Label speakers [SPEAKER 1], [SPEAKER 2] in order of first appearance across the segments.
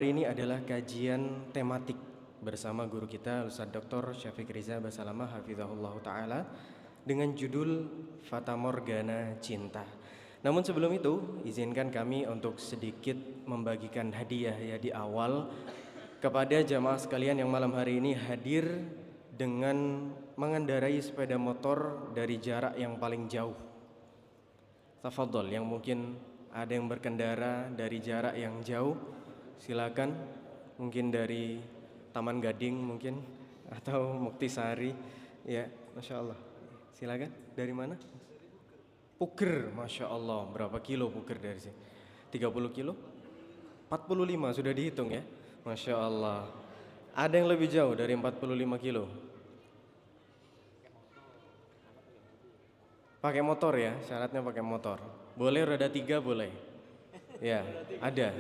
[SPEAKER 1] Hari ini adalah kajian tematik bersama guru kita Ustaz Dr. Syafiq Riza Basalamah Hafizahullah Ta'ala dengan judul Fata Morgana Cinta. Namun sebelum itu, izinkan kami untuk sedikit membagikan hadiah ya di awal kepada jamaah sekalian yang malam hari ini hadir dengan mengendarai sepeda motor dari jarak yang paling jauh. Tafadhol, yang mungkin ada yang berkendara dari jarak yang jauh, silakan, mungkin dari Taman Gading mungkin atau Muktisari ya, Masya Allah. Silakan, dari mana? Puger, Masya Allah. Berapa kilo Puger dari sini? 30 kilo? 45 sudah dihitung ya, Masya Allah. Ada yang lebih jauh dari 45 kilo? Pakai motor ya, syaratnya pakai motor. Boleh roda 3 boleh. Ya, ada.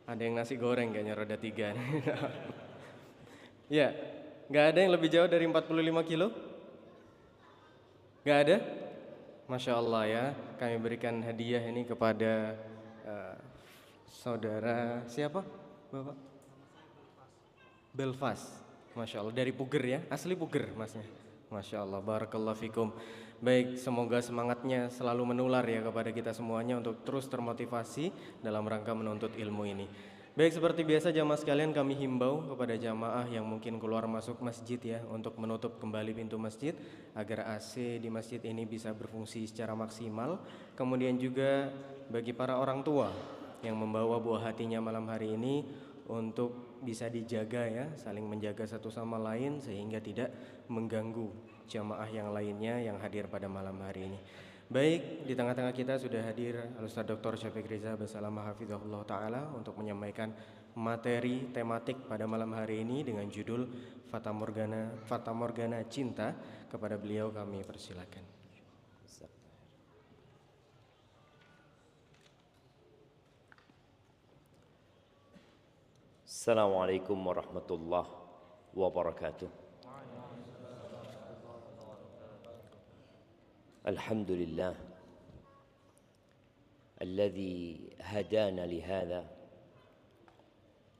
[SPEAKER 1] Ada yang nasi goreng kayaknya roda 3. Ya, nggak ada yang lebih jauh dari 45 kilo? Nggak ada? Masya Allah ya, kami berikan hadiah ini kepada saudara siapa? Bapak? Belfast. Masya Allah, dari Puger ya, asli Puger masnya. Masya Allah, barakallahu fikum. Baik, semoga semangatnya selalu menular ya kepada kita semuanya untuk terus termotivasi dalam rangka menuntut ilmu ini. Baik, seperti biasa jamaah sekalian, kami himbau kepada jamaah yang mungkin keluar masuk masjid ya untuk menutup kembali pintu masjid agar AC di masjid ini bisa berfungsi secara maksimal. Kemudian juga bagi para orang tua yang membawa buah hatinya malam hari ini untuk bisa dijaga ya, saling menjaga satu sama lain sehingga tidak mengganggu jamaah yang lainnya yang hadir pada malam hari ini. Baik, di tengah-tengah kita sudah hadir Ustaz Dr. Syafiq Riza Basalamah Hafizahullah Ta'ala untuk menyampaikan materi tematik pada malam hari ini dengan judul Fata Morgana Cinta. Kepada beliau kami persilakan.
[SPEAKER 2] Assalamualaikum warahmatullahi wabarakatuh. Alhamdulillah alladzi hadana lihada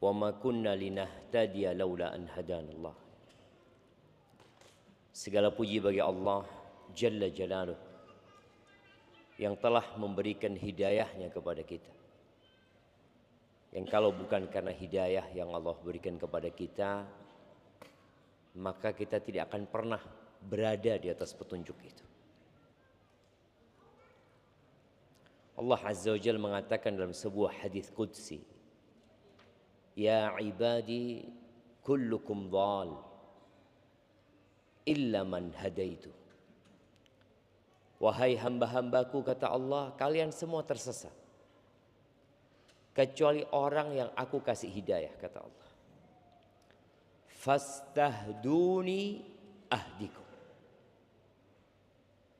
[SPEAKER 2] wa ma kunna linahtadiya laula an hadanallah. Segala puji bagi Allah Jalla Jalaluh yang telah memberikan hidayahnya kepada kita. Yang kalau bukan karena hidayah yang Allah berikan kepada kita, maka kita tidak akan pernah berada di atas petunjuk itu. Allah Azza wa Jalla mengatakan dalam sebuah hadis qudsi, "Ya ibadi kullukum dhal illa man hadaitu." Wahai hamba-hambaku, kata Allah, kalian semua tersesat kecuali orang yang aku kasih hidayah, kata Allah. Fastahduni ahdikum.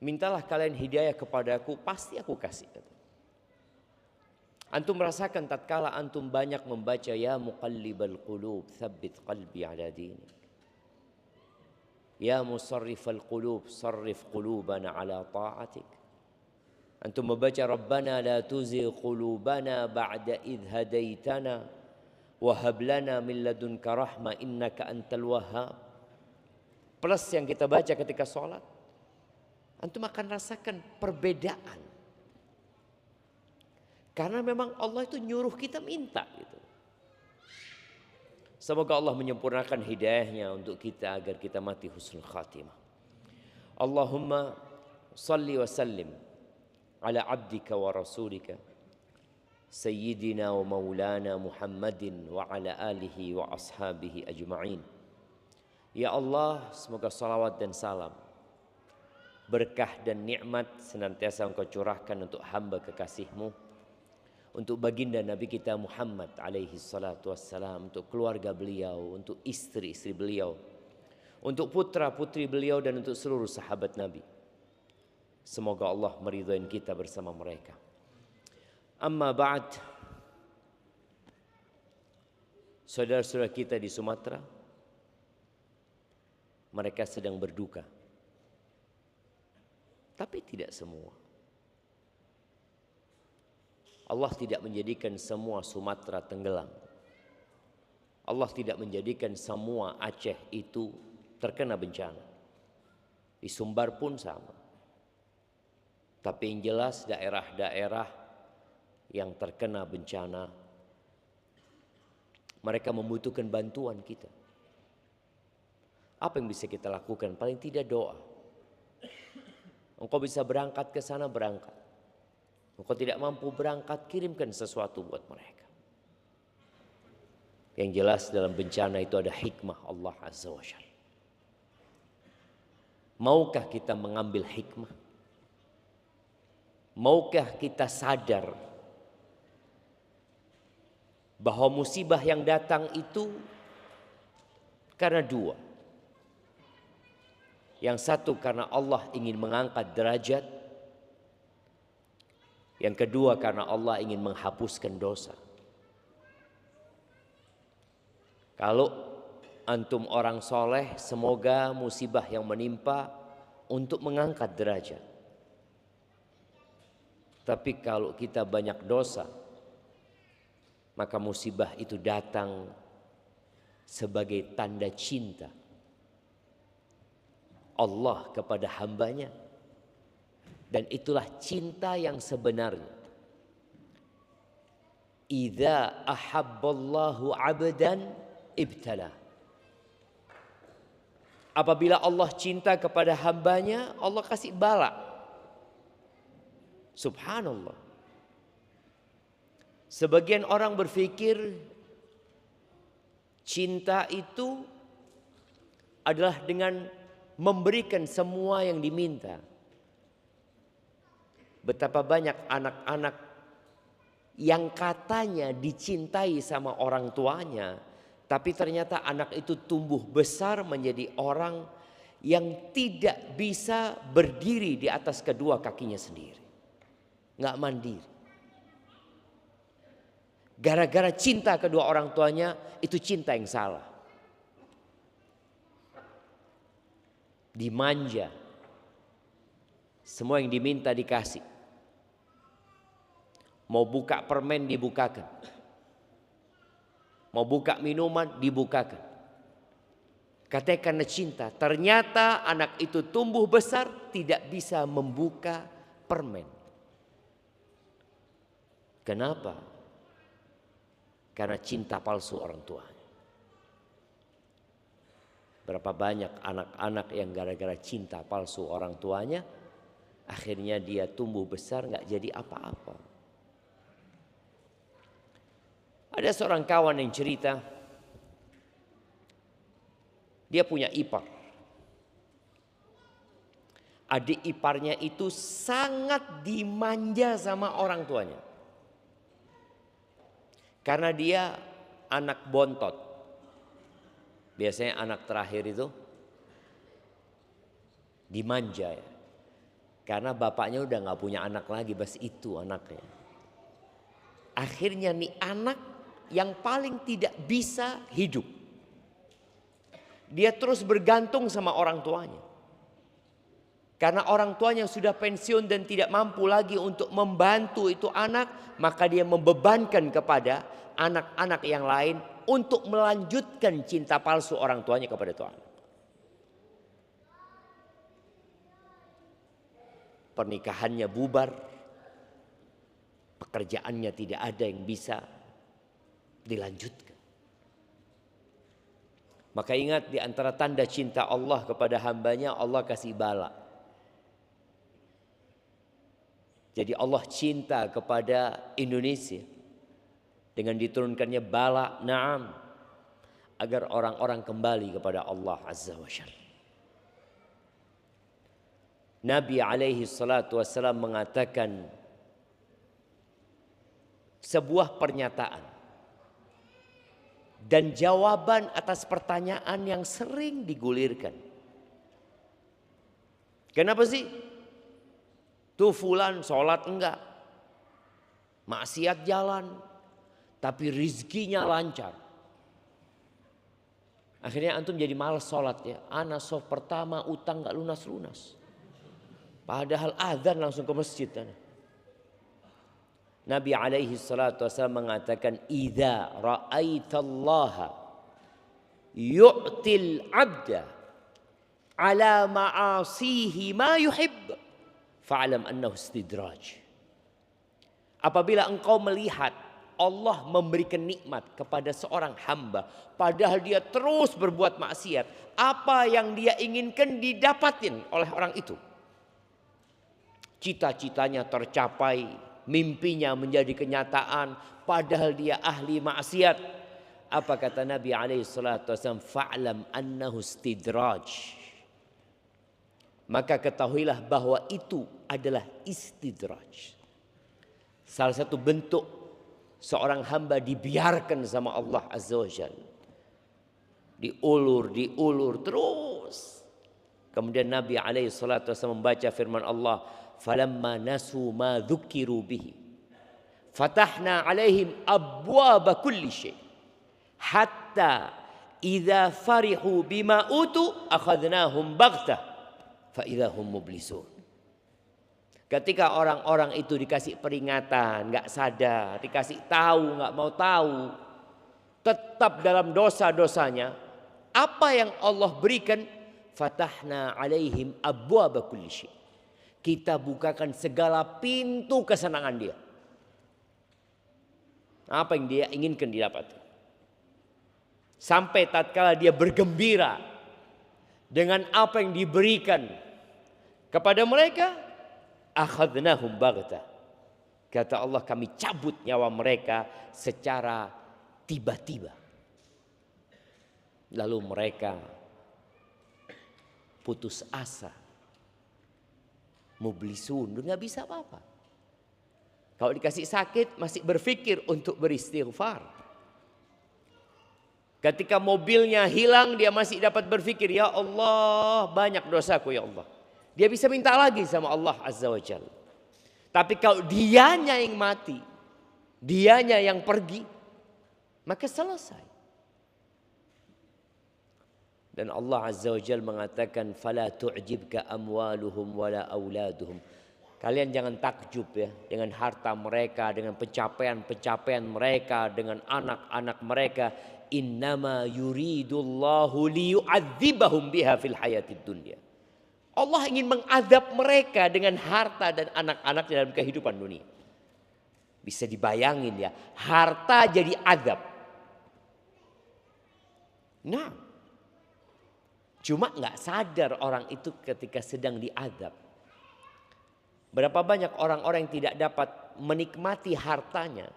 [SPEAKER 2] Mintalah kalian hidayah kepadaku, pasti aku kasih, kata. Antum merasakan tatkala antum banyak membaca ya muqallibal qulub tsabbit qalbi ala dinik. Ya musarrifal qulub sarrif qulubana ala ta'atik. Antum membaca Rabbana la tuzigh qulubana ba'da idh hadaitana wa hab lana min ladunka rahmah innaka antal wahhab. Plus yang kita baca ketika sholat, antum akan rasakan perbedaan. Karena memang Allah itu nyuruh kita minta gitu. Semoga Allah menyempurnakan hidayahnya untuk kita agar kita mati husnul khatimah. Allahumma salli wa sallim ala abdika wa rasulika sayyidina wa maulana Muhammadin wa ala alihi wa ashabihi ajma'in. Ya Allah, semoga salawat dan salam, berkah dan nikmat senantiasa Engkau curahkan untuk hamba kekasih-Mu, untuk baginda Nabi kita Muhammad alaihi salatu wassalam, untuk keluarga beliau, untuk istri-istri beliau, untuk putra-putri beliau, dan untuk seluruh sahabat Nabi. Semoga Allah meridhai kita bersama mereka. Amma ba'd, saudara-saudara kita di Sumatera, mereka sedang berduka. Tapi tidak semua. Allah tidak menjadikan semua Sumatera tenggelam. Allah tidak menjadikan semua Aceh itu terkena bencana. Di Sumbar pun sama. Tapi yang jelas daerah-daerah yang terkena bencana, mereka membutuhkan bantuan kita. Apa yang bisa kita lakukan? Paling tidak doa. Engkau bisa berangkat ke sana, berangkat. Engkau tidak mampu berangkat, kirimkan sesuatu buat mereka. Yang jelas dalam bencana itu ada hikmah Allah Azza wa Jalla. Maukah kita mengambil hikmah? Maukah kita sadar bahwa musibah yang datang itu karena dua. Yang satu karena Allah ingin mengangkat derajat. Yang kedua karena Allah ingin menghapuskan dosa. Kalau antum orang soleh, semoga musibah yang menimpa untuk mengangkat derajat. Tapi kalau kita banyak dosa, maka musibah itu datang sebagai tanda cinta Allah kepada hambanya. Dan itulah cinta yang sebenarnya. Idza ahabballahu 'abdan ibtala. Apabila Allah cinta kepada hambanya, Allah kasih bala. Subhanallah. Sebagian orang berpikir cinta itu adalah dengan memberikan semua yang diminta. Betapa banyak anak-anak yang katanya dicintai sama orang tuanya, tapi ternyata anak itu tumbuh besar menjadi orang yang tidak bisa berdiri di atas kedua kakinya sendiri. Nggak mandiri. Gara-gara cinta kedua orang tuanya, itu cinta yang salah. Dimanja. Semua yang diminta dikasih. Mau buka permen dibukakan. Mau buka minuman dibukakan. Katanya karena cinta. Ternyata anak itu tumbuh besar tidak bisa membuka permen. Kenapa? Karena cinta palsu orang tuanya. Berapa banyak anak-anak yang gara-gara cinta palsu orang tuanya, akhirnya dia tumbuh besar gak jadi apa-apa. Ada seorang kawan yang cerita, dia punya ipar. Adik iparnya itu sangat dimanja sama orang tuanya. Karena dia anak bontot. Biasanya anak terakhir itu dimanja ya. Karena bapaknya udah gak punya anak lagi, bas itu anaknya. Akhirnya nih anak yang paling tidak bisa hidup. Dia terus bergantung sama orang tuanya. Karena orang tuanya sudah pensiun dan tidak mampu lagi untuk membantu itu anak, maka dia membebankan kepada anak-anak yang lain untuk melanjutkan cinta palsu orang tuanya kepada itu anak. Pernikahannya bubar, pekerjaannya tidak ada yang bisa dilanjutkan. Maka ingat, di antara tanda cinta Allah kepada hambanya, Allah kasih bala. Jadi Allah cinta kepada Indonesia dengan diturunkannya bala, na'am, agar orang-orang kembali kepada Allah Azza wa Jalla. Nabi alaihi salatu wassalam mengatakan sebuah pernyataan dan jawaban atas pertanyaan yang sering digulirkan. Kenapa sih? Tuh fulan sholat enggak, maksiat jalan, tapi rizkinya lancar. Akhirnya antum jadi malas sholat ya. Ana sof pertama utang enggak lunas-lunas. Padahal azan langsung ke masjid. Nabi alaihi salatu wasallam mengatakan, "Idza ra'aitallaha yu'til 'abda ala ma'asihi ma yuhib, fa'lam annahu istidraj." Apabila engkau melihat Allah memberikan nikmat kepada seorang hamba, padahal dia terus berbuat maksiat, apa yang dia inginkan didapatin oleh orang itu. Cita-citanya tercapai, mimpinya menjadi kenyataan, padahal dia ahli maksiat. Apa kata Nabi alaihi salatu wasallam? Fa'lam annahu istidraj. Maka ketahuilah bahwa itu adalah istidraj. Salah satu bentuk seorang hamba dibiarkan sama Allah Azza wa Jalla. Diulur terus. Kemudian Nabi alaihi salatu wasallam membaca firman Allah, "Falamma nasu ma dzukiru bihi, fatahna alaihim abwaaba kulli syai, hatta idza farihu bima utu akhadnahum baghtah fa idza hum mublisun." Ketika orang-orang itu dikasih peringatan, nggak sadar, dikasih tahu, nggak mau tahu, tetap dalam dosa-dosanya, apa yang Allah berikan? Fatahna alaihim abwaaba kulli syai. Kita bukakan segala pintu kesenangan dia. Apa yang dia inginkan didapat. Sampai tatkala dia bergembira dengan apa yang diberikan kepada mereka, akhadnahum baghtah. Kata Allah, kami cabut nyawa mereka secara tiba-tiba. Lalu mereka putus asa, mublisun, nggak bisa apa-apa. Kalau dikasih sakit masih berpikir untuk beristighfar. Ketika mobilnya hilang dia masih dapat berpikir, ya Allah banyak dosaku ya Allah. Dia bisa minta lagi sama Allah Azza wa Jalla. Tapi kalau dianya yang mati, dianya yang pergi, maka selesai. Dan Allah Azza wa Jalla mengatakan, "Fala tu'jibka amwaluhum wala auladuhum." Kalian jangan takjub ya dengan harta mereka, dengan pencapaian-pencapaian mereka, dengan anak-anak mereka. Innama yuridullahu liyu'adzibahum biha fil hayatid dunya. Allah ingin mengadab mereka dengan harta dan anak-anak dalam kehidupan dunia. Bisa dibayangin ya, harta jadi adab. Nah, cuma nggak sadar orang itu ketika sedang diadab. Berapa banyak orang-orang yang tidak dapat menikmati hartanya,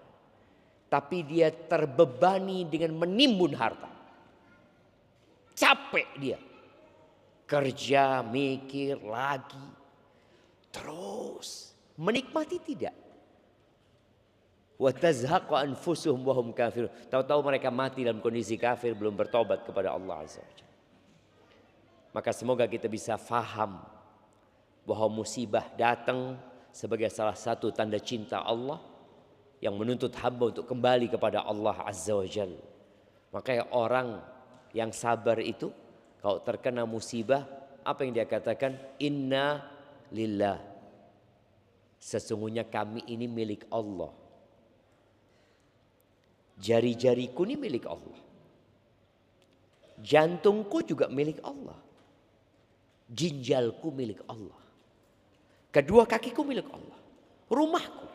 [SPEAKER 2] tapi dia terbebani dengan menimbun harta. Capek dia. Kerja, mikir lagi. Terus menikmati tidak. Wa tazhaqu anfusuhum wa hum kafirun. Tahu-tahu mereka mati dalam kondisi kafir, belum bertobat kepada Allah Azza wa Jalla. Maka semoga kita bisa faham bahwa musibah datang sebagai salah satu tanda cinta Allah yang menuntut hamba untuk kembali kepada Allah Azza wa Jalla. Makanya orang yang sabar itu kalau terkena musibah, apa yang dia katakan? Inna lillah. Sesungguhnya kami ini milik Allah. Jari-jariku ini milik Allah. Jantungku juga milik Allah. Ginjalku milik Allah. Kedua kakiku milik Allah. Rumahku.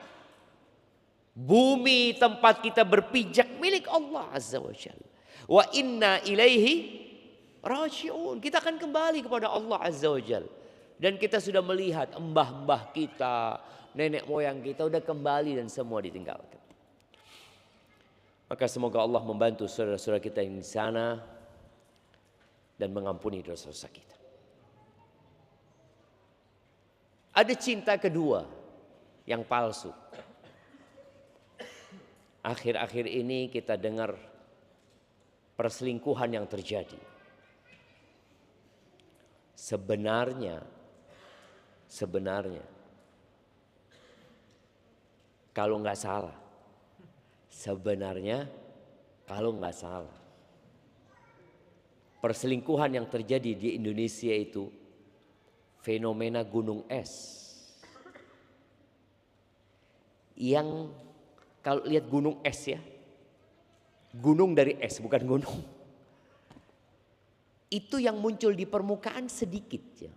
[SPEAKER 2] Bumi tempat kita berpijak milik Allah Azza wa Jalla. Wa inna ilaihi raji'un. Kita akan kembali kepada Allah Azza wa Jalla. Dan kita sudah melihat mbah-mbah kita, nenek moyang kita sudah kembali dan semua ditinggalkan. Maka semoga Allah membantu saudara-saudara kita yang di sana dan mengampuni dosa-dosa kita. Ada cinta kedua yang palsu. Akhir-akhir ini kita dengar perselingkuhan yang terjadi. Sebenarnya kalau nggak salah, perselingkuhan yang terjadi di Indonesia itu fenomena gunung es yang kalau lihat gunung es ya, gunung dari es bukan gunung, itu yang muncul di permukaan sedikit ya.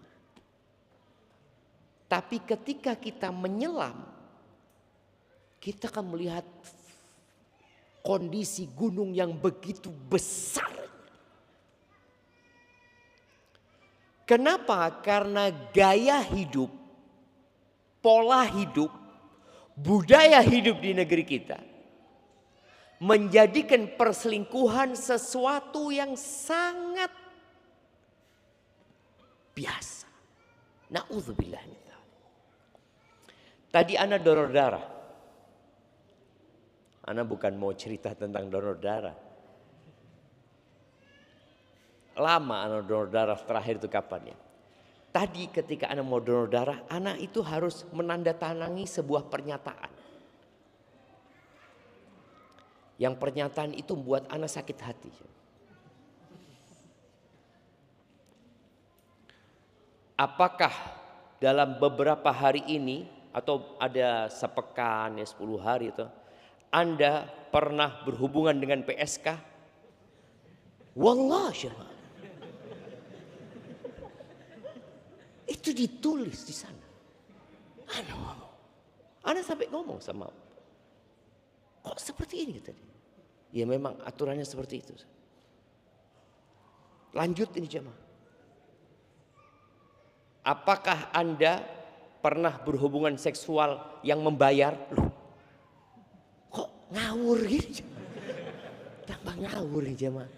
[SPEAKER 2] Tapi ketika kita menyelam, kita akan melihat kondisi gunung yang begitu besar. Kenapa? Karena gaya hidup, pola hidup, budaya hidup di negeri kita menjadikan perselingkuhan sesuatu yang sangat biasa. Na'udzubillah. Tadi ana donor darah. Ana bukan mau cerita tentang donor darah. Lama ana donor darah terakhir itu kapan ya? Tadi ketika ana mau donor darah, ana itu harus menandatangani sebuah pernyataan. Yang pernyataan itu membuat ana sakit hati. Apakah dalam beberapa hari ini atau ada sepekan ya 10 hari itu Anda pernah berhubungan dengan PSK? Wallahi itu ditulis di sana. Ana sampai ngomong sama, kok seperti ini tadi? Ya memang aturannya seperti itu. Lanjut ini jemaah. Apakah Anda pernah berhubungan seksual yang membayar? Loh, kok ngawur gitu? Tambah ngawur nih jemaah.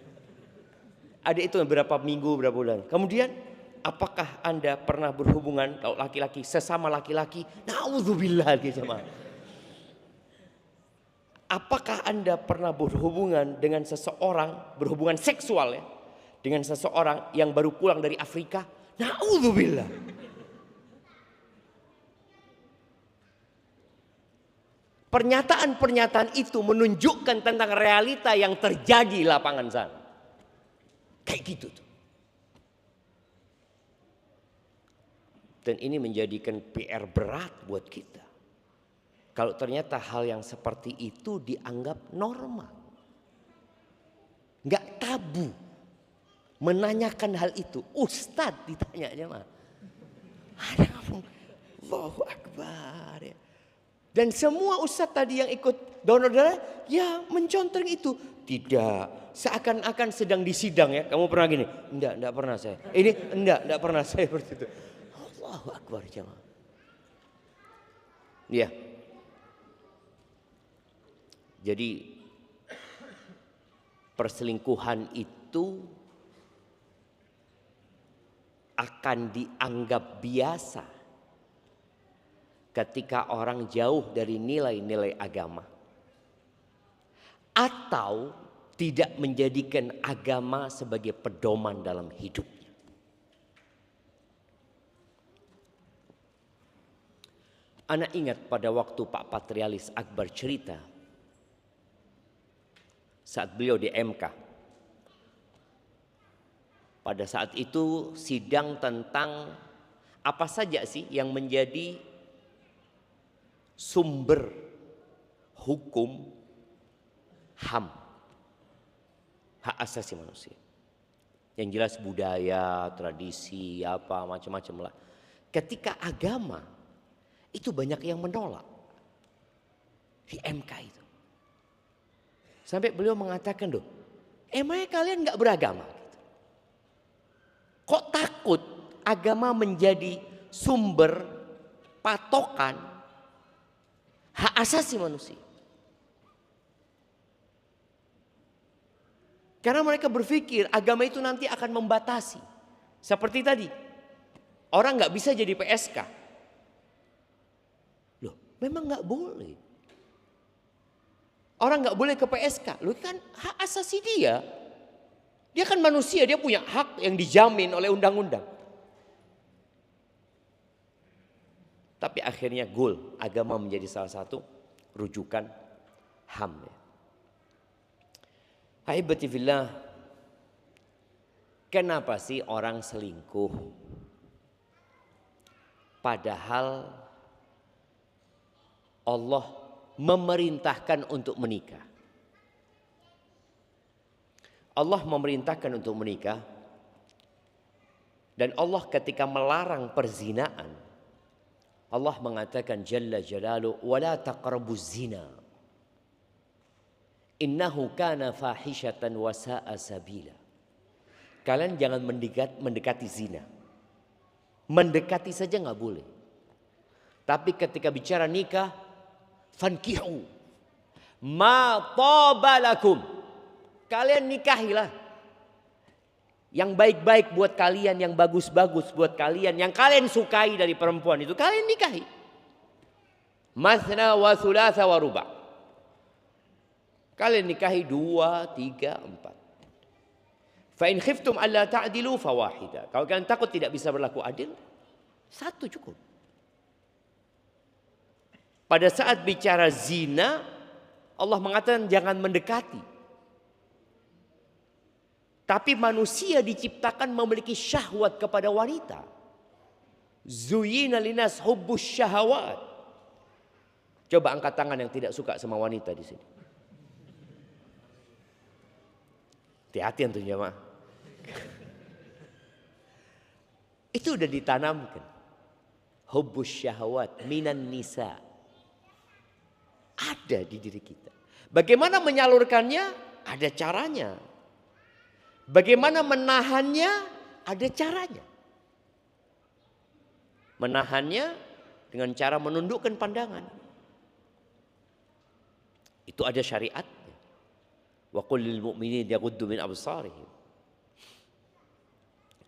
[SPEAKER 2] Ada itu berapa minggu, berapa bulan. Kemudian apakah Anda pernah berhubungan kalau laki-laki sesama laki-laki? Na'udzubillah gitu jemaah. Apakah Anda pernah berhubungan dengan seseorang, berhubungan seksual ya, dengan seseorang yang baru pulang dari Afrika? Na'udzubillah. Pernyataan-pernyataan itu menunjukkan tentang realita yang terjadi di lapangan sana. Kayak gitu tuh. Dan ini menjadikan PR berat buat kita. Kalau ternyata hal yang seperti itu dianggap normal. Nggak tabu. Menanyakan hal itu. Ustadz ditanya aja mah. Ada ngomong, Allahu Akbar ya. Dan semua ustadz tadi yang ikut donor darah ya mencontreng itu. Tidak, seakan-akan sedang disidang ya. Kamu pernah gini? Enggak pernah saya. Ini enggak pernah saya seperti itu. Allahu Akbar jemaah. Ya. Jadi perselingkuhan itu akan dianggap biasa ketika orang jauh dari nilai-nilai agama atau tidak menjadikan agama sebagai pedoman dalam hidupnya. Ana ingat pada waktu Pak Patrialis Akbar cerita saat beliau di MK. Pada saat itu sidang tentang apa saja sih yang menjadi sumber hukum HAM, hak asasi manusia. Yang jelas budaya, tradisi, apa macam-macam lah. Ketika agama itu banyak yang menolak di MK itu. Sampai beliau mengatakan, loh, emangnya kalian nggak beragama? Kok takut agama menjadi sumber patokan hak asasi manusia? Karena mereka berpikir agama itu nanti akan membatasi. Seperti tadi, orang nggak bisa jadi PSK. Loh, memang nggak boleh. Orang nggak boleh ke PSK. Loh kan hak asasi dia. Dia kan manusia, dia punya hak yang dijamin oleh undang-undang. Tapi akhirnya goal agama menjadi salah satu rujukan HAM. Haibati fillah, kenapa sih orang selingkuh? Padahal Allah memerintahkan untuk menikah. Allah memerintahkan untuk menikah. Dan Allah ketika melarang perzinaan, Allah mengatakan Jalla Jalaluhu, "Wala taqrabuz zina. Innahu kana fahishatan wa sa'a sabila." Kalian jangan mendekati zina. Mendekati saja nggak boleh. Tapi ketika bicara nikah, fankihu ma taba lakum. Kalian nikahilah yang baik-baik buat kalian, yang bagus-bagus buat kalian, yang kalian sukai dari perempuan itu kalian nikahi. Mathna wa thulatha wa ruba'. Kalian nikahi 2, 3, 4. Fa in khiftum alla ta'dilu fawahida. Kalau kalian takut tidak bisa berlaku adil, 1 cukup. Pada saat bicara zina, Allah mengatakan jangan mendekati. Tapi manusia diciptakan memiliki syahwat kepada wanita. Zuyyina linas hubbus syahawat. Coba angkat tangan yang tidak suka sama wanita di sini. Hati-hati antum jamaah. Itu udah ditanamkan. Hubbus syahawat minan nisa. Ada di diri kita. Bagaimana menyalurkannya? Ada caranya. Bagaimana menahannya? Ada caranya. Menahannya dengan cara menundukkan pandangan. Itu ada syariatnya. Wa qul lil mu'minin yaghuddu min absarihim.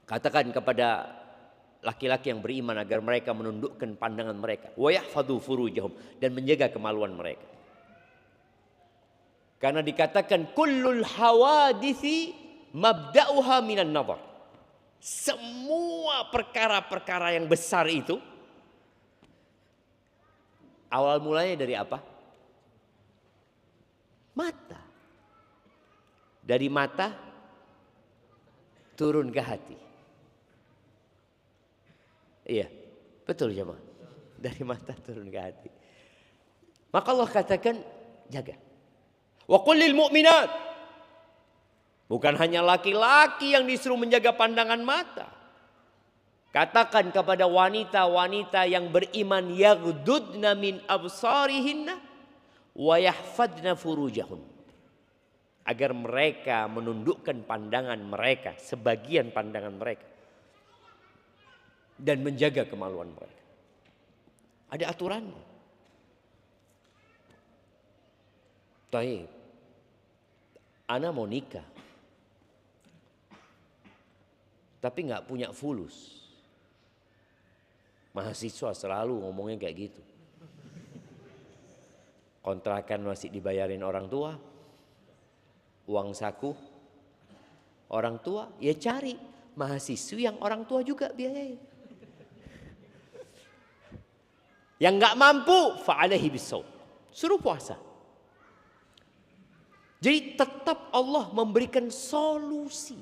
[SPEAKER 2] Katakan kepada laki-laki yang beriman agar mereka menundukkan pandangan mereka. Wa yahfadhu furujahum, dan menjaga kemaluan mereka. Karena dikatakan kullul hawadisi mabda'uha minan nazar. Semua perkara-perkara yang besar itu awal mulanya dari apa? Mata. Dari mata turun ke hati. Iya, betul jemaah. Dari mata turun ke hati. Maka Allah katakan jaga. Wa qul lil mu'minat. Bukan hanya laki-laki yang disuruh menjaga pandangan mata. Katakan kepada wanita-wanita yang beriman, yaghdudna min absarihinna wa yahfadna furujahun. Agar mereka menundukkan pandangan mereka, sebagian pandangan mereka. Dan menjaga kemaluan mereka. Ada aturannya. Taib. Ana mau nikah. Tapi nggak punya fulus. Mahasiswa selalu ngomongnya kayak gitu. Kontrakan masih dibayarin orang tua. Uang saku orang tua, ya cari mahasiswi yang orang tua juga biayain. Yang nggak mampu, fa'alaihi bisawm. Suruh puasa. Jadi tetap Allah memberikan solusi.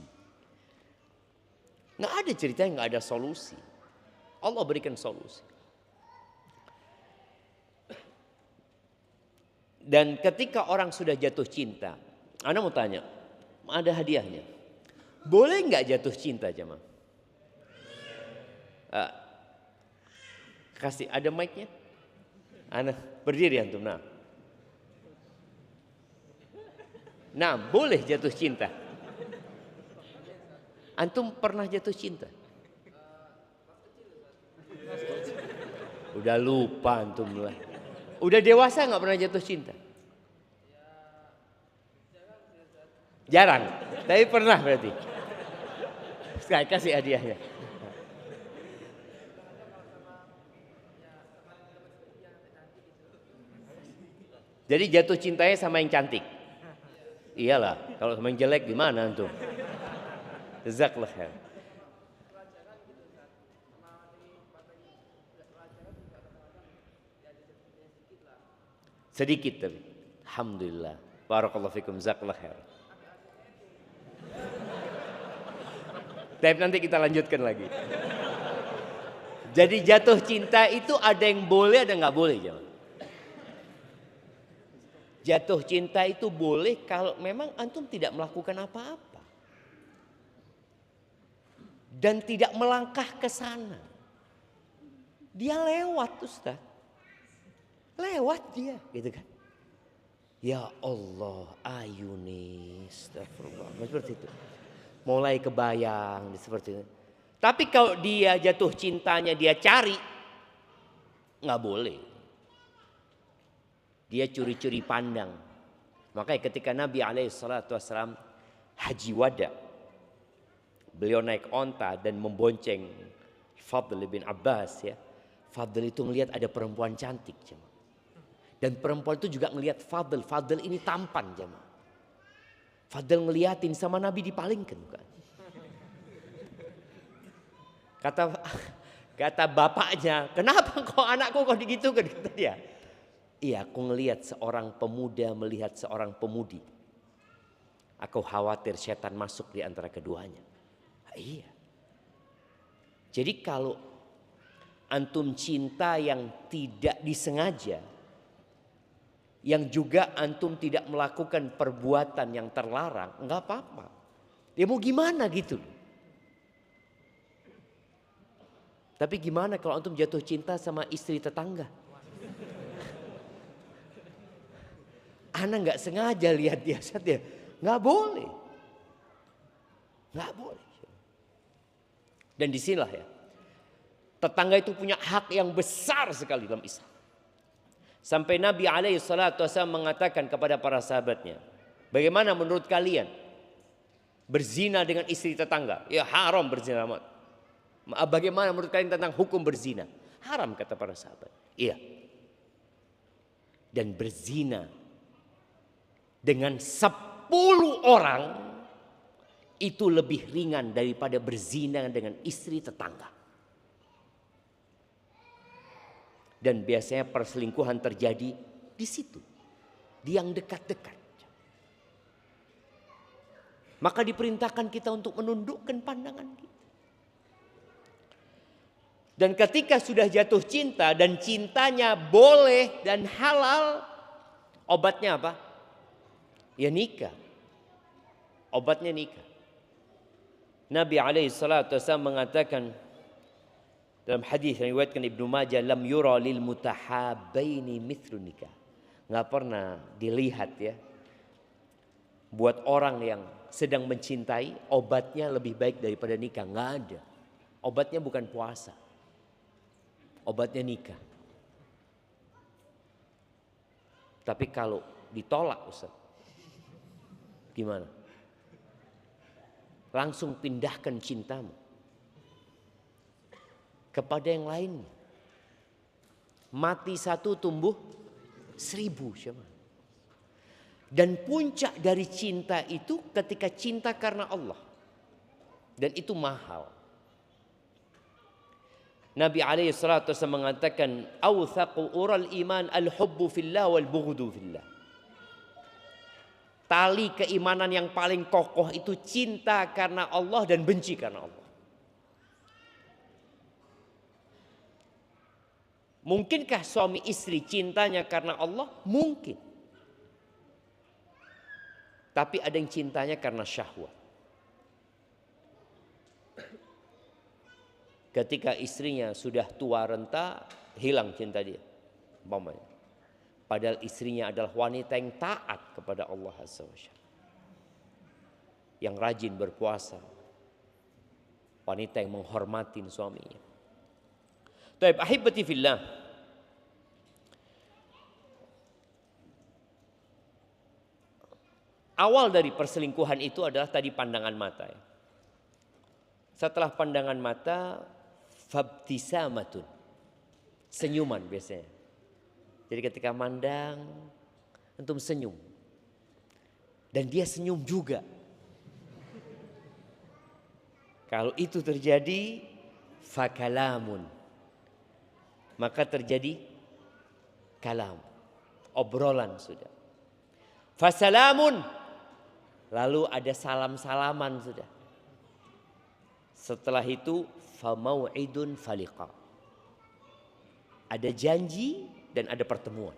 [SPEAKER 2] Nggak ada cerita yang nggak ada solusi. Allah berikan solusi. Dan ketika orang sudah jatuh cinta, Anda mau tanya, ada hadiahnya. Boleh nggak jatuh cinta jemaah? Kasih, ada mic-nya? Anda berdiri antum, nah boleh jatuh cinta. Antum pernah jatuh cinta? Udah lupa antum lah. Udah dewasa nggak pernah jatuh cinta? Jarang, tapi pernah berarti. Sekali kasih hadiahnya. Jadi jatuh cintanya sama yang cantik. Iyalah, kalau sama yang jelek gimana antum? Jazakallah khair. Sedikit tapi. Alhamdulillah. Barakallahu fikum, jazakallah khair. Tapi nanti kita lanjutkan lagi. Jadi jatuh cinta itu ada yang boleh, ada nggak boleh, jemaah. Jatuh cinta itu boleh kalau memang antum tidak melakukan apa-apa. Dan tidak melangkah ke sana. Dia lewat, Ustaz. Lewat dia, gitu kan. Ya Allah, ayuni, astagfirullah. Seperti itu. Mulai kebayang seperti itu. Tapi kalau dia jatuh cintanya dia cari, nggak boleh. Dia curi-curi pandang. Makanya ketika Nabi SAW haji wada, beliau naik onta dan membonceng Fadl bin Abbas ya. Fadl itu ngelihat ada perempuan cantik, jemaah. Dan perempuan itu juga ngelihat Fadl. Fadl ini tampan, jemaah. Fadl ngeliatin sama Nabi dipalingkan bukan? Kata bapaknya, kenapa kok anakku kok digitukan? Kata dia. Iya, aku ngelihat seorang pemuda melihat seorang pemudi. Aku khawatir setan masuk di antara keduanya. Iya. Jadi kalau antum cinta yang tidak disengaja, yang juga antum tidak melakukan perbuatan yang terlarang, enggak apa-apa. Ya mau gimana gitu. Tapi gimana kalau antum jatuh cinta sama istri tetangga? Ana nggak sengaja lihat dia, nggak boleh, nggak boleh. Dan disinilah ya, tetangga itu punya hak yang besar sekali dalam Islam. Sampai Nabi SAW mengatakan kepada para sahabatnya, bagaimana menurut kalian berzina dengan istri tetangga? Ya haram berzina. Bagaimana menurut kalian tentang hukum berzina? Haram kata para sahabat. Iya. Dan berzina dengan 10 orang itu lebih ringan daripada berzina dengan istri tetangga. Dan biasanya perselingkuhan terjadi di situ, di yang dekat-dekat. Maka diperintahkan kita untuk menundukkan pandangan kita. Dan ketika sudah jatuh cinta dan cintanya boleh dan halal, obatnya apa? Ya nikah. Obatnya nikah. Nabi SAW mengatakan dalam hadis yang diriwayatkan Ibnu Majah, lam yura lil mutahabbaini mithlu nikah. Enggak pernah dilihat ya, buat orang yang sedang mencintai obatnya lebih baik daripada nikah. Enggak ada. Obatnya bukan puasa. Obatnya nikah. Tapi kalau ditolak Ustaz, gimana? Langsung pindahkan cintamu kepada yang lain. Mati satu tumbuh 1000. Dan puncak dari cinta itu ketika cinta karena Allah. Dan itu mahal. Nabi SAW mengatakan, awthaqu ural iman al-hubbu fillah wal bughdu fillah. Tali keimanan yang paling kokoh itu cinta karena Allah dan benci karena Allah. Mungkinkah suami istri cintanya karena Allah? Mungkin. Tapi ada yang cintanya karena syahwat. Ketika istrinya sudah tua renta, hilang cinta dia. Padahal istrinya adalah wanita yang taat kepada Allah Azza wa Jalla, yang rajin berpuasa, wanita yang menghormati suaminya. Taib ahibati fillah. Awal dari perselingkuhan itu adalah tadi pandangan mata ya. Setelah pandangan mata, fabtisamatun, senyuman biasanya. Jadi ketika mandang, antum senyum. Dan dia senyum juga. Kalau itu terjadi, fakalamun, maka terjadi kalam, obrolan sudah. Fasalamun, lalu ada salam-salaman sudah. Setelah itu famau'idun faliqa, ada janji dan ada pertemuan.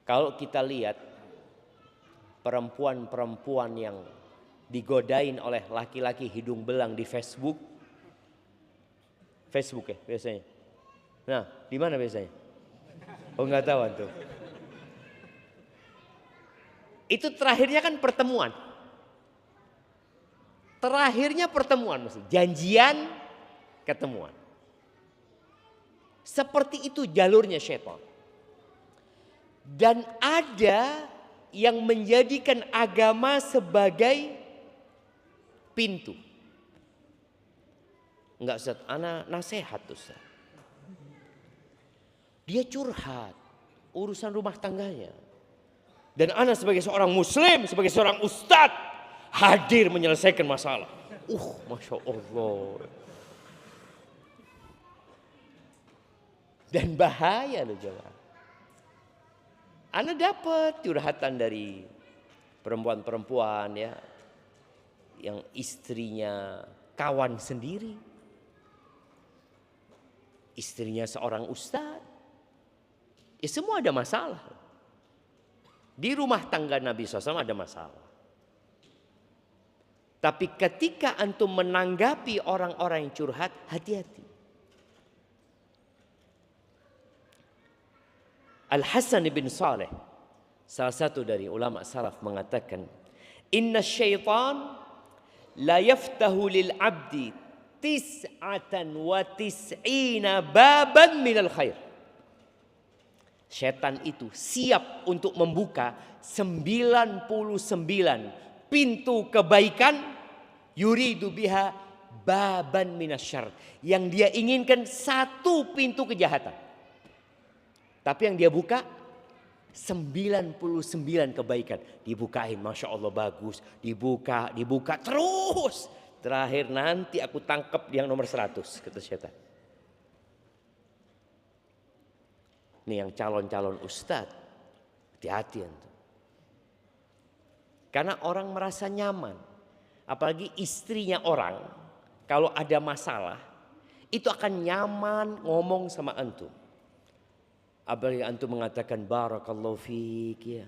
[SPEAKER 2] Kalau kita lihat perempuan-perempuan yang digodain oleh laki-laki hidung belang di Facebook ya biasanya. Nah, di mana biasanya? Oh, nggak tahu antum. Itu terakhirnya kan pertemuan. Terakhirnya pertemuan, maksudnya janjian ketemuan. Seperti itu jalurnya syaitan. Dan ada yang menjadikan agama sebagai pintu. Enggak Ustaz, ana nasihat Ustaz. Dia curhat urusan rumah tangganya. Dan ana sebagai seorang muslim, sebagai seorang ustadz hadir menyelesaikan masalah. Masya Allah. Dan bahaya loh jemaah. Ana dapat curhatan dari perempuan-perempuan ya, yang istrinya kawan sendiri, istrinya seorang ustadz. Ya semua ada masalah. Di rumah tangga Nabi SAW ada masalah. Tapi ketika antum menanggapi orang-orang yang curhat, hati-hati. Al-Hasan bin Saleh, salah satu dari ulama salaf, mengatakan, Inna syaitan la yaftahu lil abdi tis'atan wa tis'ina baban minal khair. Setan itu siap untuk membuka 99 pintu kebaikan, yuridu biha baban minasyarr, yang dia inginkan satu pintu kejahatan. Tapi yang dia buka 99 kebaikan, dibukain, Masya Allah bagus, dibuka terus. Terakhir nanti aku tangkap yang nomor 100, kata setan. Ini yang calon-calon ustadz, hati-hati antum. Karena orang merasa nyaman, apalagi istrinya orang, kalau ada masalah itu akan nyaman ngomong sama antum. Apalagi antum mengatakan barakallahu fiik ya.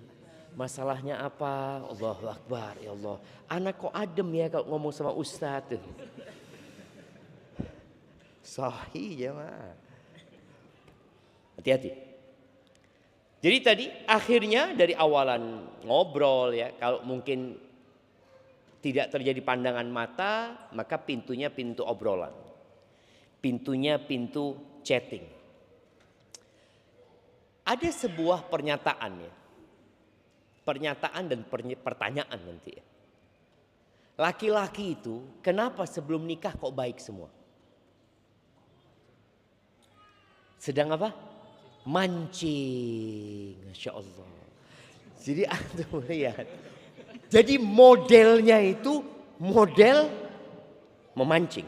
[SPEAKER 2] Masalahnya apa? Allahu Akbar, ya Allah. Anak kok adem ya kalau ngomong sama ustadz. Sahih jemaah. Hati-hati. Jadi tadi akhirnya dari awalan ngobrol ya, kalau mungkin tidak terjadi pandangan mata, maka pintunya pintu obrolan. Pintunya pintu chatting. Ada sebuah pernyataan ya. Pernyataan dan pertanyaan nanti ya. Laki-laki itu kenapa sebelum nikah kok baik semua? Sedang apa? Mancing, Masya Allah. Jadi antum lihat. Jadi modelnya itu model memancing.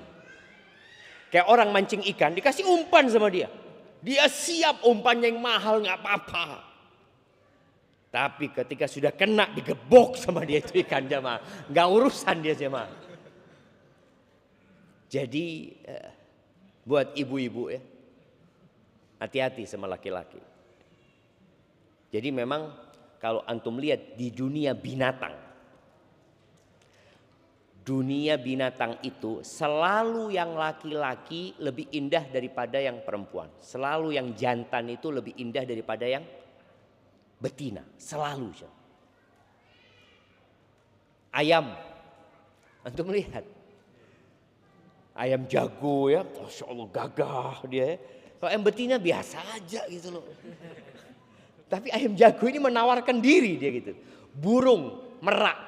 [SPEAKER 2] Kayak orang mancing ikan, dikasih umpan sama dia. Dia siap, umpannya yang mahal nggak apa-apa. Tapi ketika sudah kena digebok sama dia itu ikan jemaah, nggak urusan dia jemaah. Jadi buat ibu-ibu ya, hati-hati sama laki-laki. Jadi memang kalau antum lihat di dunia binatang itu selalu yang laki-laki lebih indah daripada yang perempuan. Selalu yang jantan itu lebih indah daripada yang betina. Selalu. Ayam, antum lihat. Ayam jago ya, Masya Allah gagah dia ya. Kalau ayam betina biasa aja gitu loh. Tapi ayam jago ini menawarkan diri dia gitu. Burung, merak.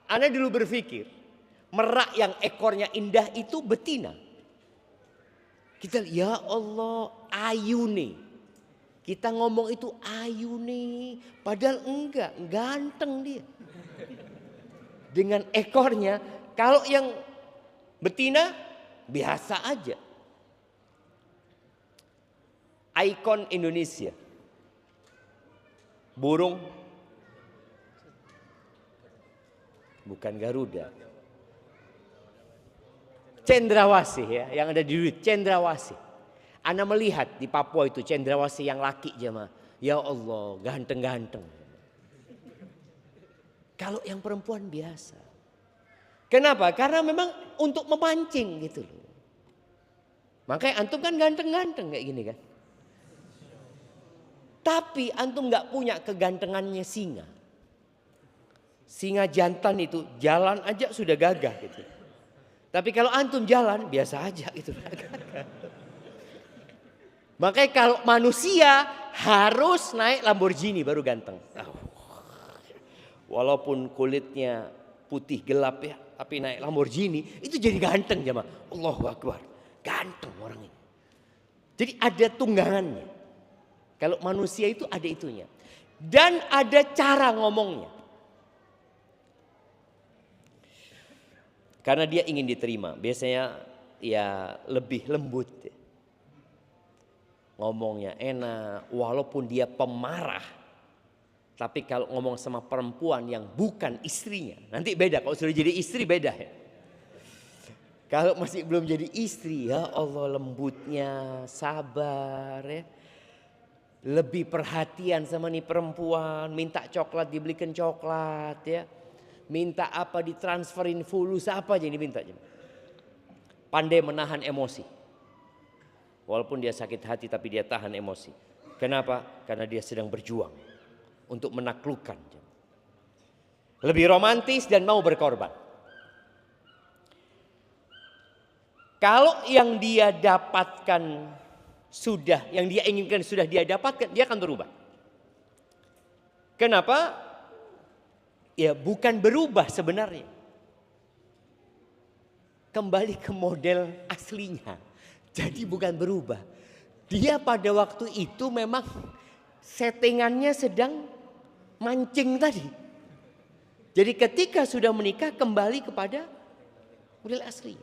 [SPEAKER 2] Anda dulu berpikir, merak yang ekornya indah itu betina. Kita ya Allah, ayune. Kita ngomong itu ayune, padahal enggak, ganteng dia. Dengan ekornya, kalau yang betina biasa aja. Ikon Indonesia. Burung. Bukan Garuda. Cendrawasih ya, yang ada di duit, cendrawasih. Anda melihat di Papua itu cendrawasih yang laki jemaah. Ya Allah, ganteng-ganteng. Kalau yang perempuan biasa. Kenapa? Karena memang untuk memancing gitu loh. Makanya antum kan ganteng-ganteng kayak gini kan. Tapi antum nggak punya kegantengannya singa. Singa jantan itu jalan aja sudah gagah gitu. Tapi kalau antum jalan biasa aja gitu. Makanya kalau manusia harus naik Lamborghini baru ganteng. Walaupun kulitnya putih gelap ya, tapi naik Lamborghini itu jadi ganteng jemaah. Allahu Akbar. Ganteng orang ini. Jadi ada tunggangannya. Kalau manusia itu ada itunya. Dan ada cara ngomongnya. Karena dia ingin diterima. Biasanya ya lebih lembut. Ngomongnya enak. Walaupun dia pemarah. Tapi kalau ngomong sama perempuan yang bukan istrinya. Nanti beda. Kalau sudah jadi istri beda ya. Kalau masih belum jadi istri, ya Allah lembutnya, sabar ya. Lebih perhatian sama nih perempuan, minta coklat dibelikan coklat ya. Minta apa ditransferin fulus apa aja yang diminta. Pandai menahan emosi. Walaupun dia sakit hati tapi dia tahan emosi. Kenapa? Karena dia sedang berjuang untuk menaklukkan. Lebih romantis dan mau berkorban. Kalau yang dia dapatkan sudah, yang dia inginkan sudah dia dapatkan, dia akan berubah. Kenapa? Ya bukan berubah sebenarnya. Kembali ke model aslinya. Jadi bukan berubah. Dia pada waktu itu memang settingannya sedang mancing tadi. Jadi ketika sudah menikah kembali kepada model asli.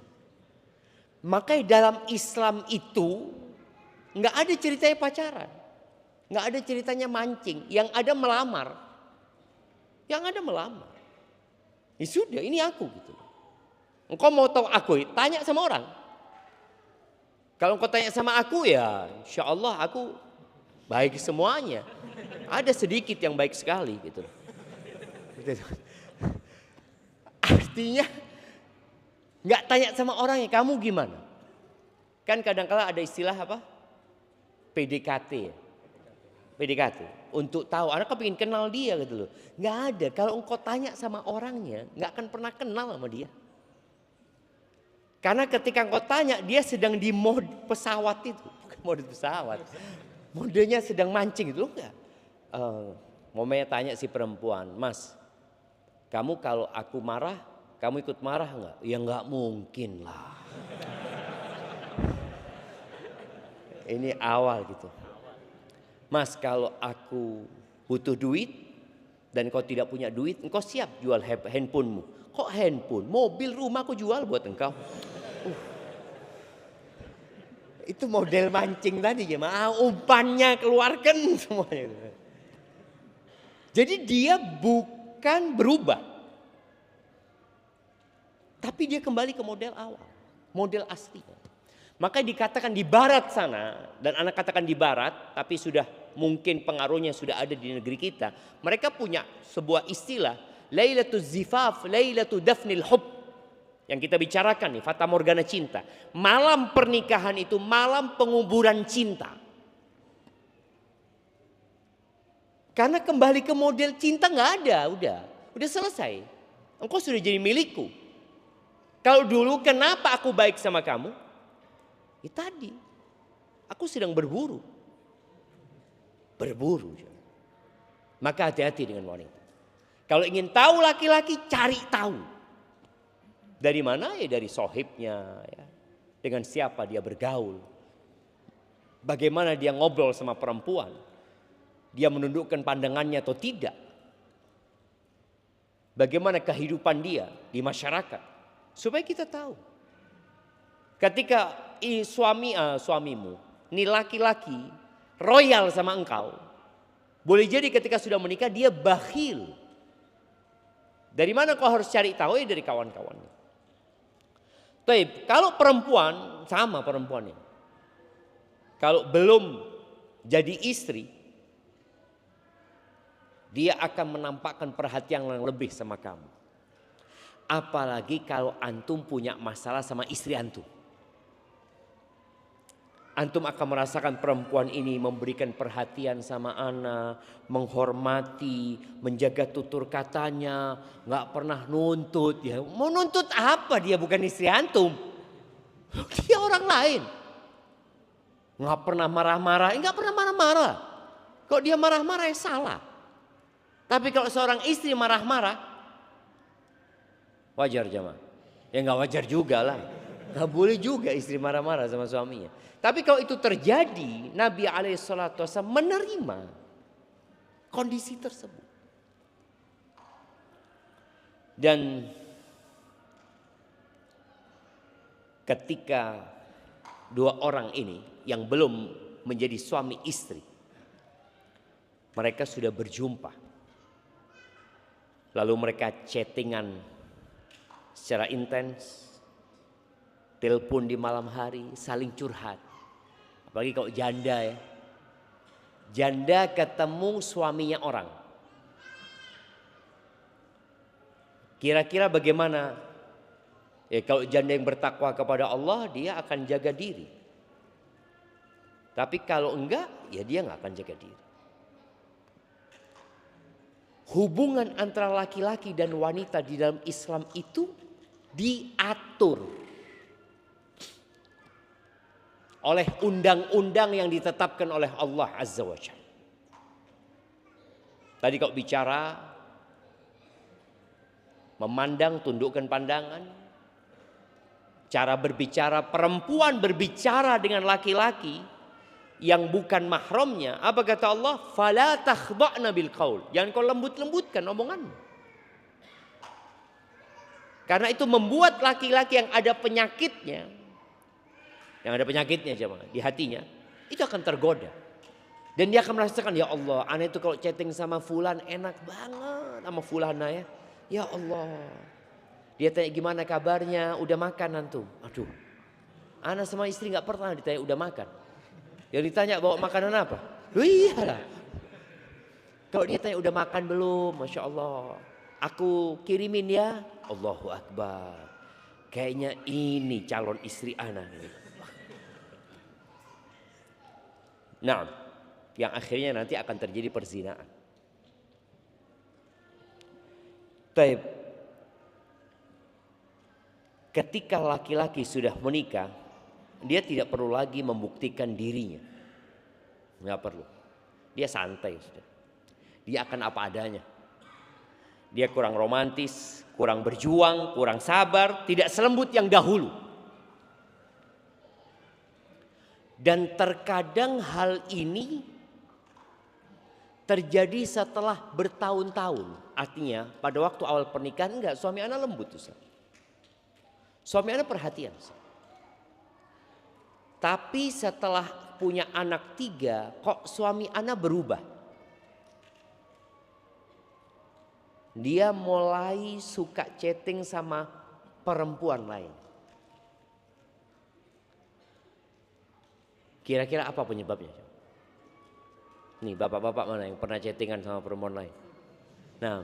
[SPEAKER 2] Makanya dalam Islam itu nggak ada ceritanya pacaran, nggak ada ceritanya mancing, yang ada melamar, Ya sudah, ini aku gitu. Engkau mau tahu aku? Tanya sama orang. Kalau engkau tanya sama aku ya, insya Allah aku baik semuanya. Ada sedikit yang baik sekali gitu. Artinya nggak tanya sama orangnya, kamu gimana? Kan kadang-kala ada istilah apa? PDKT ya. PDKT. Untuk tahu, anak kepingin kenal dia gitu loh. Nggak ada, kalau engkau tanya sama orangnya, nggak akan pernah kenal sama dia. Karena ketika engkau tanya, dia sedang di mode pesawat itu. Bukan mode pesawat. Modenya sedang mancing gitu loh enggak. Momennya tanya si perempuan, Mas, kamu kalau aku marah, kamu ikut marah enggak? Ya enggak mungkin lah. Ini awal gitu. Mas, kalau aku butuh duit dan kau tidak punya duit, engkau siap jual handphonemu. Kok handphone? Mobil, rumah aku jual buat engkau. Itu model mancing tadi ya, umpannya keluarkan semuanya. Jadi dia bukan berubah. Tapi dia kembali ke model awal, model asli. Maka dikatakan di barat sana, dan anak katakan di barat, tapi sudah mungkin pengaruhnya sudah ada di negeri kita. Mereka punya sebuah istilah, Lailatul Zifaf, Lailatul Dafnil Hub. Yang kita bicarakan nih, Fata Morgana cinta. Malam pernikahan itu malam penguburan cinta. Karena kembali ke model cinta nggak ada, udah selesai. Engkau sudah jadi milikku. Kalau dulu kenapa aku baik sama kamu? Ya tadi, aku sedang berburu. Maka hati-hati dengan wanita. Kalau ingin tahu laki-laki, cari tahu. Dari mana? Ya dari sohibnya. Ya. Dengan siapa dia bergaul. Bagaimana dia ngobrol sama perempuan. Dia menundukkan pandangannya atau tidak. Bagaimana kehidupan dia di masyarakat. Supaya kita tahu. Ketika suamimu, ini laki-laki royal sama engkau. Boleh jadi ketika sudah menikah dia bakhil. Dari mana kau harus cari tahu? Ya dari kawan-kawannya. Tapi kalau perempuan, sama perempuannya. Kalau belum jadi istri, Dia akan menampakkan perhatian yang lebih sama kamu. Apalagi kalau antum punya masalah sama istri antum. Antum akan merasakan perempuan ini memberikan perhatian sama ana, menghormati, menjaga tutur katanya, nggak pernah nuntut. Ya, mau nuntut apa? Dia bukan istri antum, dia orang lain. Nggak pernah marah-marah, nggak pernah marah-marah. Kalau dia marah-marah ya salah. Tapi kalau seorang istri marah-marah, wajar jemaah? Ya nggak wajar juga lah. Nggak boleh juga istri marah-marah sama suaminya. Tapi kalau itu terjadi, Nabi SAW menerima kondisi tersebut. Dan ketika dua orang ini yang belum menjadi suami istri, mereka sudah berjumpa. Lalu mereka chattingan secara intens, telepon di malam hari, saling curhat. Apalagi kalau janda ya. Janda ketemu suaminya orang. Kira-kira bagaimana? Ya kalau janda yang bertakwa kepada Allah, dia akan jaga diri. Tapi kalau enggak, ya dia nggak akan jaga diri. Hubungan antara laki-laki dan wanita di dalam Islam itu diatur oleh undang-undang yang ditetapkan oleh Allah Azza wa Jalla. Tadi kalau bicara memandang, tundukkan pandangan. Cara berbicara, perempuan berbicara dengan laki-laki yang bukan mahramnya. Apa kata Allah? Fala takhda'na bil qaul. Jangan kau lembut-lembutkan omonganmu. Karena itu membuat laki-laki yang ada penyakitnya, jemaah, di hatinya, itu akan tergoda. Dan dia akan merasakan, ya Allah, ana itu kalau chatting sama fulan enak banget sama fulana ya. Ya Allah. Dia tanya gimana kabarnya, udah makan antum? Aduh. Ana sama istri nggak pernah ditanya udah makan. Yang ditanya bawa makanan apa? Iyalah. Kalau dia tanya udah makan belum? Masya Allah. Aku kirimin ya. Allahu Akbar. Kayaknya ini calon istri ana. Nah, yang akhirnya nanti akan terjadi perzinaan. Taib. Ketika laki-laki sudah menikah, dia tidak perlu lagi membuktikan dirinya. Nggak perlu. Dia santai sudah. Dia akan apa adanya. Dia kurang romantis, kurang berjuang, kurang sabar, tidak selembut yang dahulu. Dan terkadang hal ini terjadi setelah bertahun-tahun. Artinya pada waktu awal pernikahan enggak, suami ana lembut Ustaz. Suami ana perhatian Ustaz. Tapi setelah punya anak 3, kok suami ana berubah. Dia mulai suka chatting sama perempuan lain. Kira-kira apa penyebabnya? Nih bapak-bapak mana yang pernah chattingan sama perempuan lain? Nah,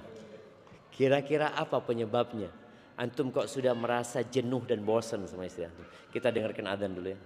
[SPEAKER 2] kira-kira apa penyebabnya? Antum kok sudah merasa jenuh dan bosan sama istri antum? Kita dengarkan adzan dulu ya.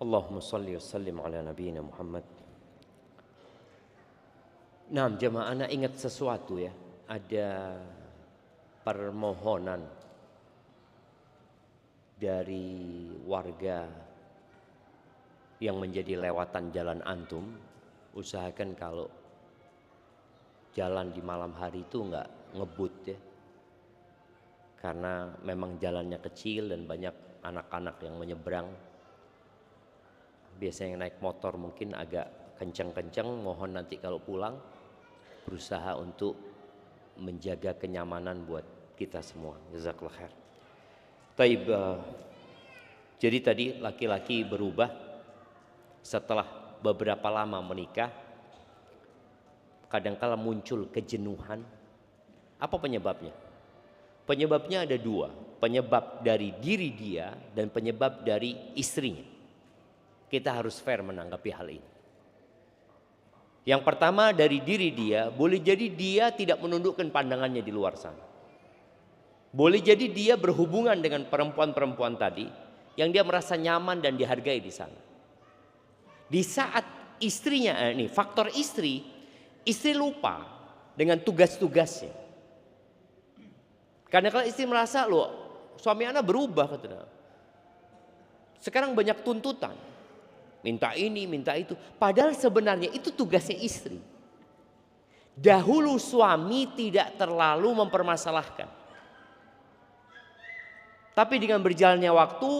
[SPEAKER 2] Allahumma salli wa sallim ala nabiyyina Muhammad. Nah, jemaah, ana ingat sesuatu ya. Ada permohonan dari warga yang menjadi lewatan jalan antum. Usahakan kalau jalan di malam hari itu enggak ngebut ya. Karena memang jalannya kecil dan banyak anak-anak yang menyeberang. Biasanya yang naik motor mungkin agak kencang-kencang. Mohon nanti kalau pulang berusaha untuk menjaga kenyamanan buat kita semua. Jazakallah khair. Taib, jadi tadi laki-laki berubah setelah beberapa lama menikah. Kadangkala muncul kejenuhan. Apa penyebabnya? Penyebabnya ada dua. Penyebab dari diri dia dan penyebab dari istrinya. Kita harus fair menanggapi hal ini. Yang pertama dari diri dia, boleh jadi dia tidak menundukkan pandangannya di luar sana. Boleh jadi dia berhubungan dengan perempuan-perempuan tadi yang dia merasa nyaman dan dihargai di sana. Di saat istrinya, ini faktor istri lupa dengan tugas-tugasnya. Karena kalau istri merasa, loh suami anak berubah, katanya. Sekarang banyak tuntutan. Minta ini, minta itu. Padahal sebenarnya itu tugasnya istri. Dahulu suami tidak terlalu mempermasalahkan. Tapi dengan berjalannya waktu,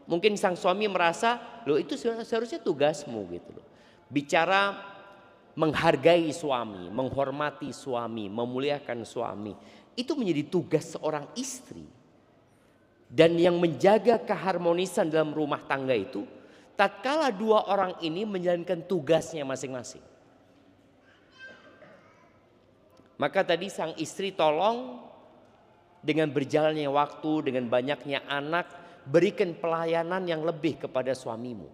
[SPEAKER 2] mungkin sang suami merasa, loh itu seharusnya tugasmu gitu loh. Bicara menghargai suami, menghormati suami, memuliakan suami. Itu menjadi tugas seorang istri. Dan yang menjaga keharmonisan dalam rumah tangga itu, tatkala dua orang ini menjalankan tugasnya masing-masing. Maka tadi sang istri tolong dengan berjalannya waktu, dengan banyaknya anak, berikan pelayanan yang lebih kepada suamimu.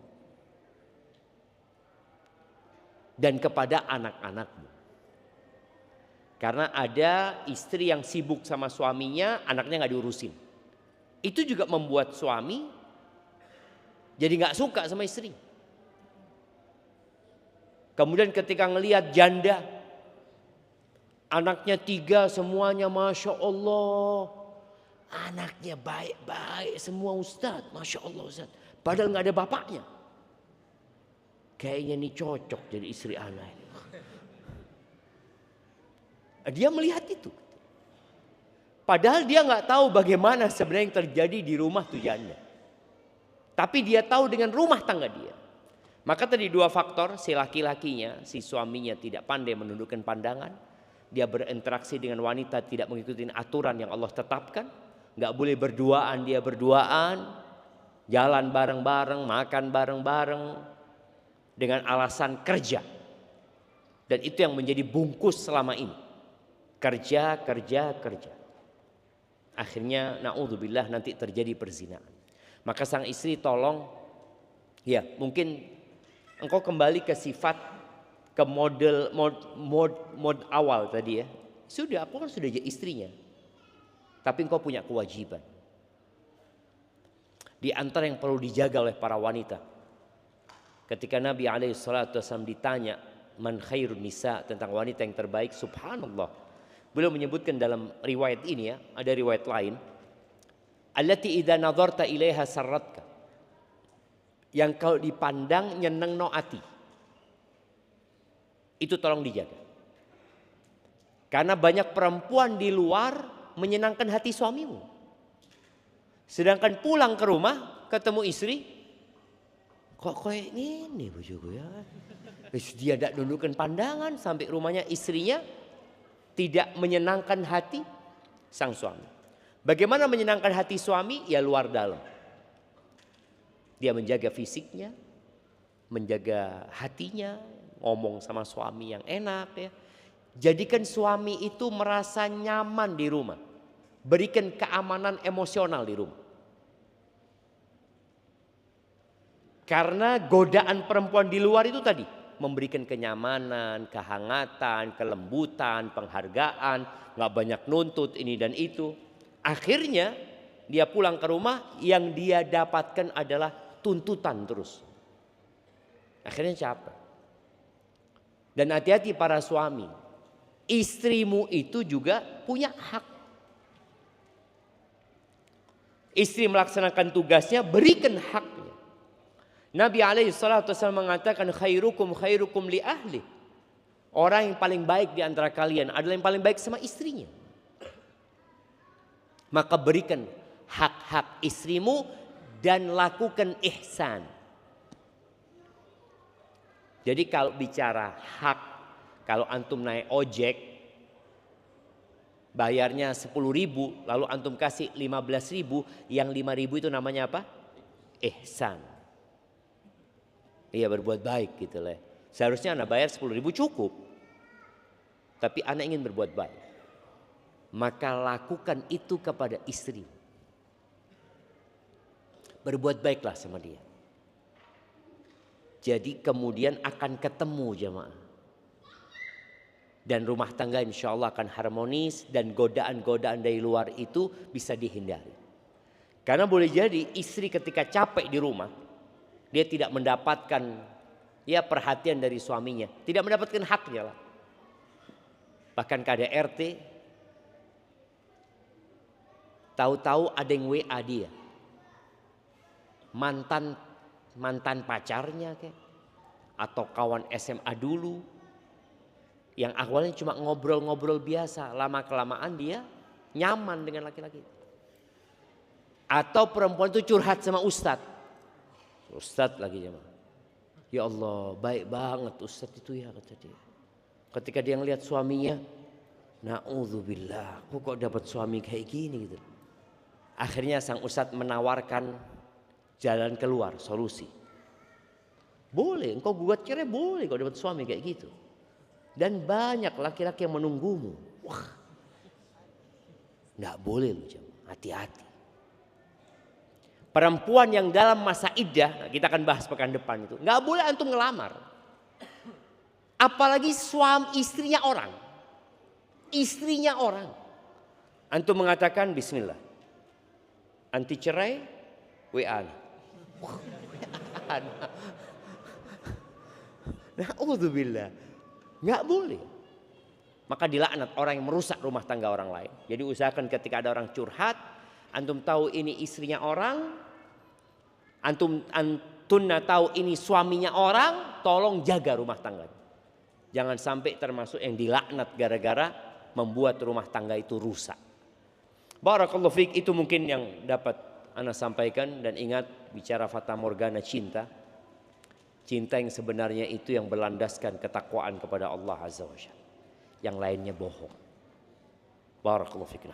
[SPEAKER 2] Dan kepada anak-anakmu. Karena ada istri yang sibuk sama suaminya, anaknya gak diurusin. Itu juga membuat suami jadi gak suka sama istri. Kemudian ketika ngelihat janda, anaknya 3 semuanya Masya Allah. Anaknya baik-baik semua Ustadz, Masya Allah Ustadz. Padahal gak ada bapaknya. Kayaknya ini cocok jadi istri anak. Dia melihat itu. Padahal dia gak tahu bagaimana sebenarnya yang terjadi di rumah tuh janda. Tapi dia tahu dengan rumah tangga dia. Maka tadi 2 faktor, si laki-lakinya, si suaminya tidak pandai menundukkan pandangan. Dia berinteraksi dengan wanita tidak mengikuti aturan yang Allah tetapkan. Gak boleh berduaan, dia berduaan. Jalan bareng-bareng, makan bareng-bareng. Dengan alasan kerja. Dan itu yang menjadi bungkus selama ini. Kerja, kerja, kerja. Akhirnya na'udzubillah nanti terjadi perzinahan. Maka sang istri tolong, ya mungkin engkau kembali ke sifat, ke mod awal tadi ya. Sudah, aku kan sudah jadi istrinya. Tapi engkau punya kewajiban. Di antara yang perlu dijaga oleh para wanita. Ketika Nabi SAW ditanya, man khairun nisa, tentang wanita yang terbaik, subhanallah. Beliau menyebutkan dalam riwayat ini ya, ada riwayat lain. Allati idza nadharta ilaiha sarratka. Yang kalau dipandang nyeneng no ati. Itu tolong dijaga. Karena banyak perempuan di luar menyenangkan hati suamimu. Sedangkan pulang ke rumah ketemu istri, kok kayak gini bojoku ya. Dia tidak nundukkan pandangan sampai rumahnya istrinya tidak menyenangkan hati sang suami. Bagaimana menyenangkan hati suami? Ya luar dalam. Dia menjaga fisiknya, menjaga hatinya, ngomong sama suami yang enak ya. Jadikan suami itu merasa nyaman di rumah. Berikan keamanan emosional di rumah. Karena godaan perempuan di luar itu tadi memberikan kenyamanan, kehangatan, kelembutan, penghargaan, nggak banyak nuntut ini dan itu. Akhirnya dia pulang ke rumah yang dia dapatkan adalah tuntutan terus. Akhirnya capek. Dan hati-hati para suami, istrimu itu juga punya hak. Istri melaksanakan tugasnya, berikan haknya. Nabi SAW mengatakan khairukum khairukum li ahli. Orang yang paling baik di antara kalian adalah yang paling baik sama istrinya. Maka berikan hak-hak istrimu dan lakukan ihsan. Jadi kalau bicara hak, kalau antum naik ojek, bayarnya 10.000, lalu antum kasih 15.000, yang 5.000 itu namanya apa? Ihsan. Iya, berbuat baik gitu lah. Seharusnya anak bayar 10.000 cukup. Tapi anak ingin berbuat baik. Maka lakukan itu kepada istri. Berbuat baiklah sama dia. Jadi kemudian akan ketemu jamaah. Dan rumah tangga insya Allah akan harmonis dan godaan-godaan dari luar itu bisa dihindari. Karena boleh jadi istri ketika capek di rumah, dia tidak mendapatkan perhatian dari suaminya, tidak mendapatkan haknya lah. Bahkan KDRT, tahu-tahu ada yang WA dia, mantan pacarnya kayak, atau kawan SMA dulu. Yang awalnya cuma ngobrol-ngobrol biasa, lama-kelamaan dia nyaman dengan laki-laki. Atau perempuan itu curhat sama ustadz. Ustadz lagi jemaah. Ya Allah, baik banget ustadz itu ya, kata dia. Ketika dia ngelihat suaminya, na'udzubillah, kok dapat suami kayak gini gitu. Akhirnya sang ustadz menawarkan jalan keluar, solusi. Boleh, engkau gugat cerai boleh kalau dapat suami kayak gitu. Dan banyak laki-laki yang menunggumu. Wah, nggak boleh loh, hati-hati. Perempuan yang dalam masa iddah, kita akan bahas pekan depan itu, nggak boleh antum ngelamar. Apalagi suami istrinya orang. Istrinya orang. Antum mengatakan bismillah. Anti cerai, WA. Na'udzubillah. Nggak boleh. Maka dilaknat orang yang merusak rumah tangga orang lain. Jadi usahakan ketika ada orang curhat, antum tahu ini istrinya orang, antunna tahu ini suaminya orang, tolong jaga rumah tangga. Jangan sampai termasuk yang dilaknat gara-gara membuat rumah tangga itu rusak. Barakallahu fiik, itu mungkin yang dapat ana sampaikan. Dan ingat, bicara fata morgana cinta, cinta yang sebenarnya itu yang berlandaskan ketakwaan kepada Allah Azza wa Jalla. Yang lainnya bohong. Barakallahu fiik.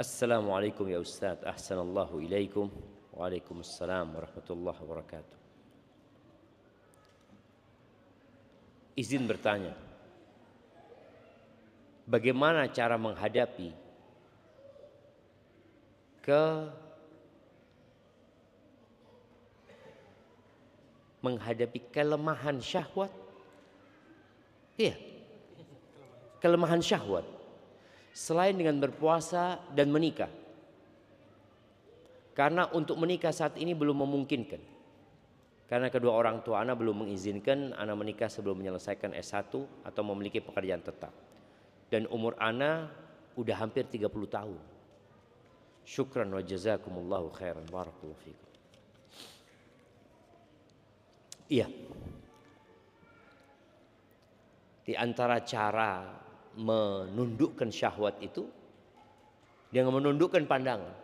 [SPEAKER 2] Assalamualaikum ya Ustaz. Ahsanallahu ilaikum. Waalaikumsalam warahmatullahi wabarakatuh. Izin bertanya, bagaimana cara menghadapi kelemahan syahwat? Iya, kelemahan syahwat selain dengan berpuasa dan menikah. Karena untuk menikah saat ini belum memungkinkan. Karena kedua orang tua anak belum mengizinkan anak menikah sebelum menyelesaikan S1 atau memiliki pekerjaan tetap. Dan umur anak udah hampir 30 tahun. Syukran wa jazakumullahu khairan. Barakallahu fikum. Iya. Di antara cara menundukkan syahwat itu, dengan menundukkan pandangan.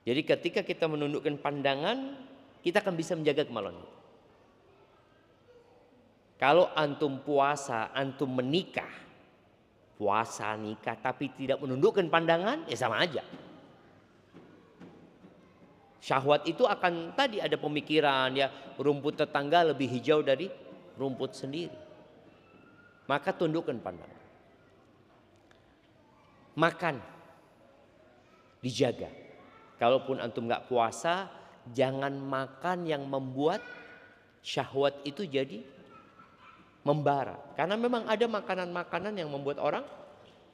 [SPEAKER 2] Jadi ketika kita menundukkan pandangan, kita akan bisa menjaga kemaluan. Kalau antum puasa, antum menikah, puasa nikah tapi tidak menundukkan pandangan, ya sama aja. Syahwat itu akan tadi ada pemikiran ya, rumput tetangga lebih hijau dari rumput sendiri. Maka tundukkan pandangan. Makan dijaga. Kalaupun antum nggak puasa, jangan makan yang membuat syahwat itu jadi membara. Karena memang ada makanan-makanan yang membuat orang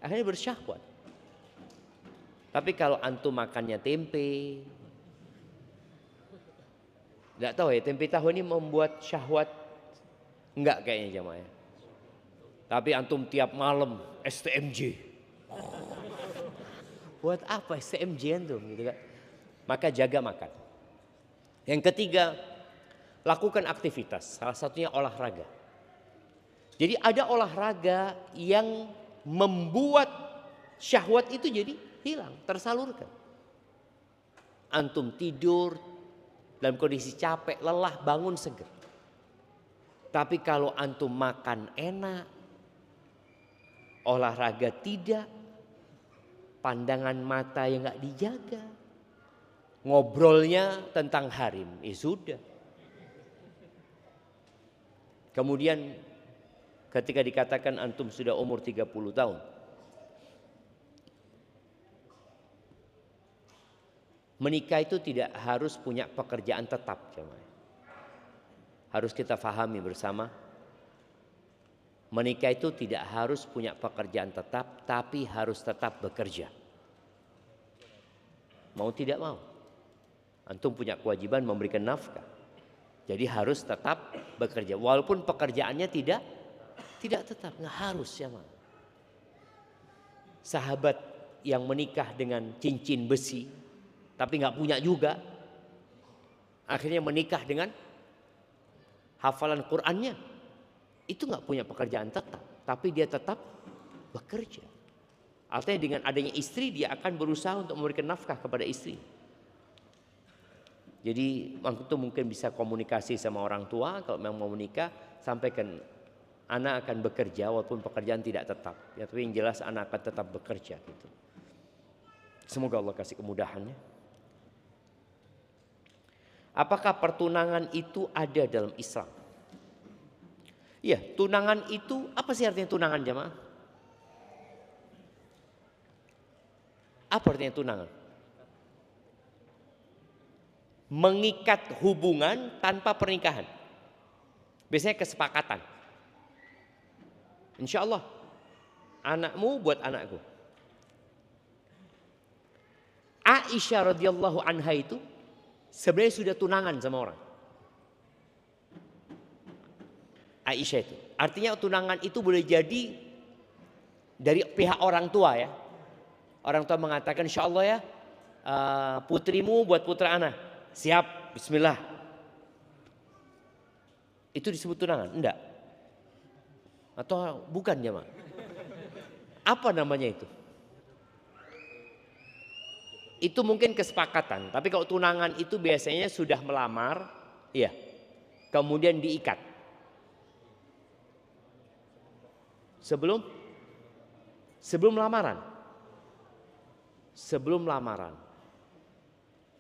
[SPEAKER 2] akhirnya bersyahwat. Tapi kalau antum makannya tempe, nggak tahu ya, tempe tahu ini membuat syahwat enggak kayaknya jamaah ya. Tapi antum tiap malam STMJ. Buat apa STMJ antum gitu kan? Maka jaga makan. Yang ketiga, lakukan aktivitas, salah satunya olahraga. Jadi ada olahraga yang membuat syahwat itu jadi hilang, tersalurkan. Antum tidur dalam kondisi capek, lelah, bangun seger. Tapi kalau antum makan enak, olahraga tidak, pandangan mata yang nggak dijaga, ngobrolnya tentang harim, sudah. Kemudian ketika dikatakan antum sudah umur 30 tahun, menikah itu tidak harus punya pekerjaan tetap, jemaah. Harus kita fahami bersama. Menikah itu tidak harus punya pekerjaan tetap, tapi harus tetap bekerja. Mau tidak mau, antum punya kewajiban memberikan nafkah. Jadi harus tetap bekerja, walaupun pekerjaannya tidak tetap, nggak harus ya, man. Sahabat yang menikah dengan cincin besi, tapi nggak punya juga, akhirnya menikah dengan hafalan Qur'annya, itu nggak punya pekerjaan tetap, tapi dia tetap bekerja. Artinya dengan adanya istri, dia akan berusaha untuk memberikan nafkah kepada istri. Jadi waktu itu mungkin bisa komunikasi sama orang tua, kalau memang mau menikah, sampaikan anak akan bekerja walaupun pekerjaan tidak tetap. Ya, tapi yang jelas anak akan tetap bekerja gitu. Semoga Allah kasih kemudahannya. Apakah pertunangan itu ada dalam Islam? Iya, tunangan itu apa sih artinya tunangan, jemaah? Apa artinya tunangan? Mengikat hubungan tanpa pernikahan. Biasanya kesepakatan. Insya Allah anakmu buat anakku. Aisyah radhiyallahu anha itu sebenarnya sudah tunangan sama orang. Aisyah itu. Artinya tunangan itu boleh jadi dari pihak orang tua ya. Orang tua mengatakan insya Allah ya putrimu buat putra anak. Siap, bismillah. Itu disebut tunangan? Enggak. Atau bukan jemaah? Apa namanya itu? Itu mungkin kesepakatan. Tapi kalau tunangan itu biasanya sudah melamar, iya. Kemudian diikat. Sebelum lamaran. Sebelum lamaran.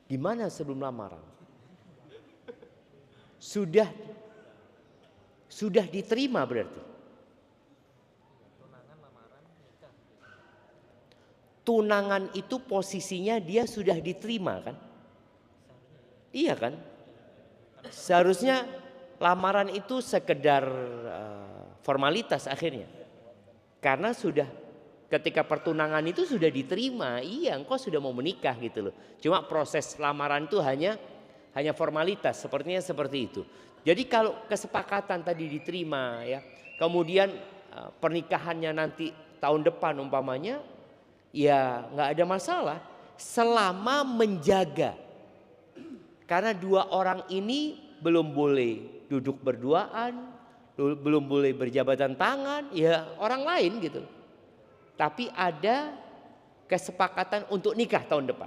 [SPEAKER 2] Gimana sebelum lamaran? Sudah diterima berarti. Tunangan itu posisinya dia sudah diterima kan? Iya kan? Seharusnya lamaran itu sekedar formalitas akhirnya. Karena sudah ketika pertunangan itu sudah diterima, iya engkau sudah mau menikah gitu loh. Cuma proses lamaran itu hanya formalitas, sepertinya seperti itu. Jadi kalau kesepakatan tadi diterima ya, kemudian pernikahannya nanti tahun depan umpamanya, ya nggak ada masalah selama menjaga. Karena dua orang ini belum boleh duduk berduaan, belum boleh berjabatan tangan, ya orang lain gitu. Tapi ada kesepakatan untuk nikah tahun depan.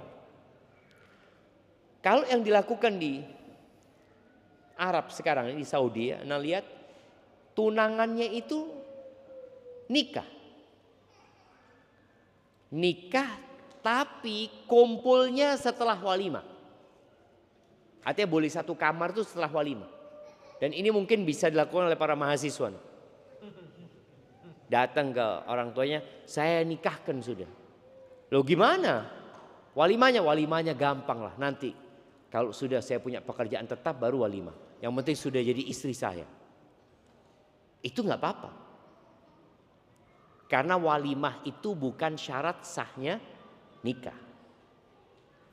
[SPEAKER 2] Kalau yang dilakukan di Arab sekarang di Saudi, Anda lihat tunangannya itu nikah. Nikah tapi kumpulnya setelah walimah. Artinya boleh satu kamar tuh setelah walimah. Dan ini mungkin bisa dilakukan oleh para mahasiswa. Datang ke orang tuanya, saya nikahkan sudah. Loh gimana? Walimahnya gampang lah nanti. Kalau sudah saya punya pekerjaan tetap baru walimah. Yang penting sudah jadi istri saya. itu nggak apa-apa. Karena walimah itu bukan syarat sahnya nikah.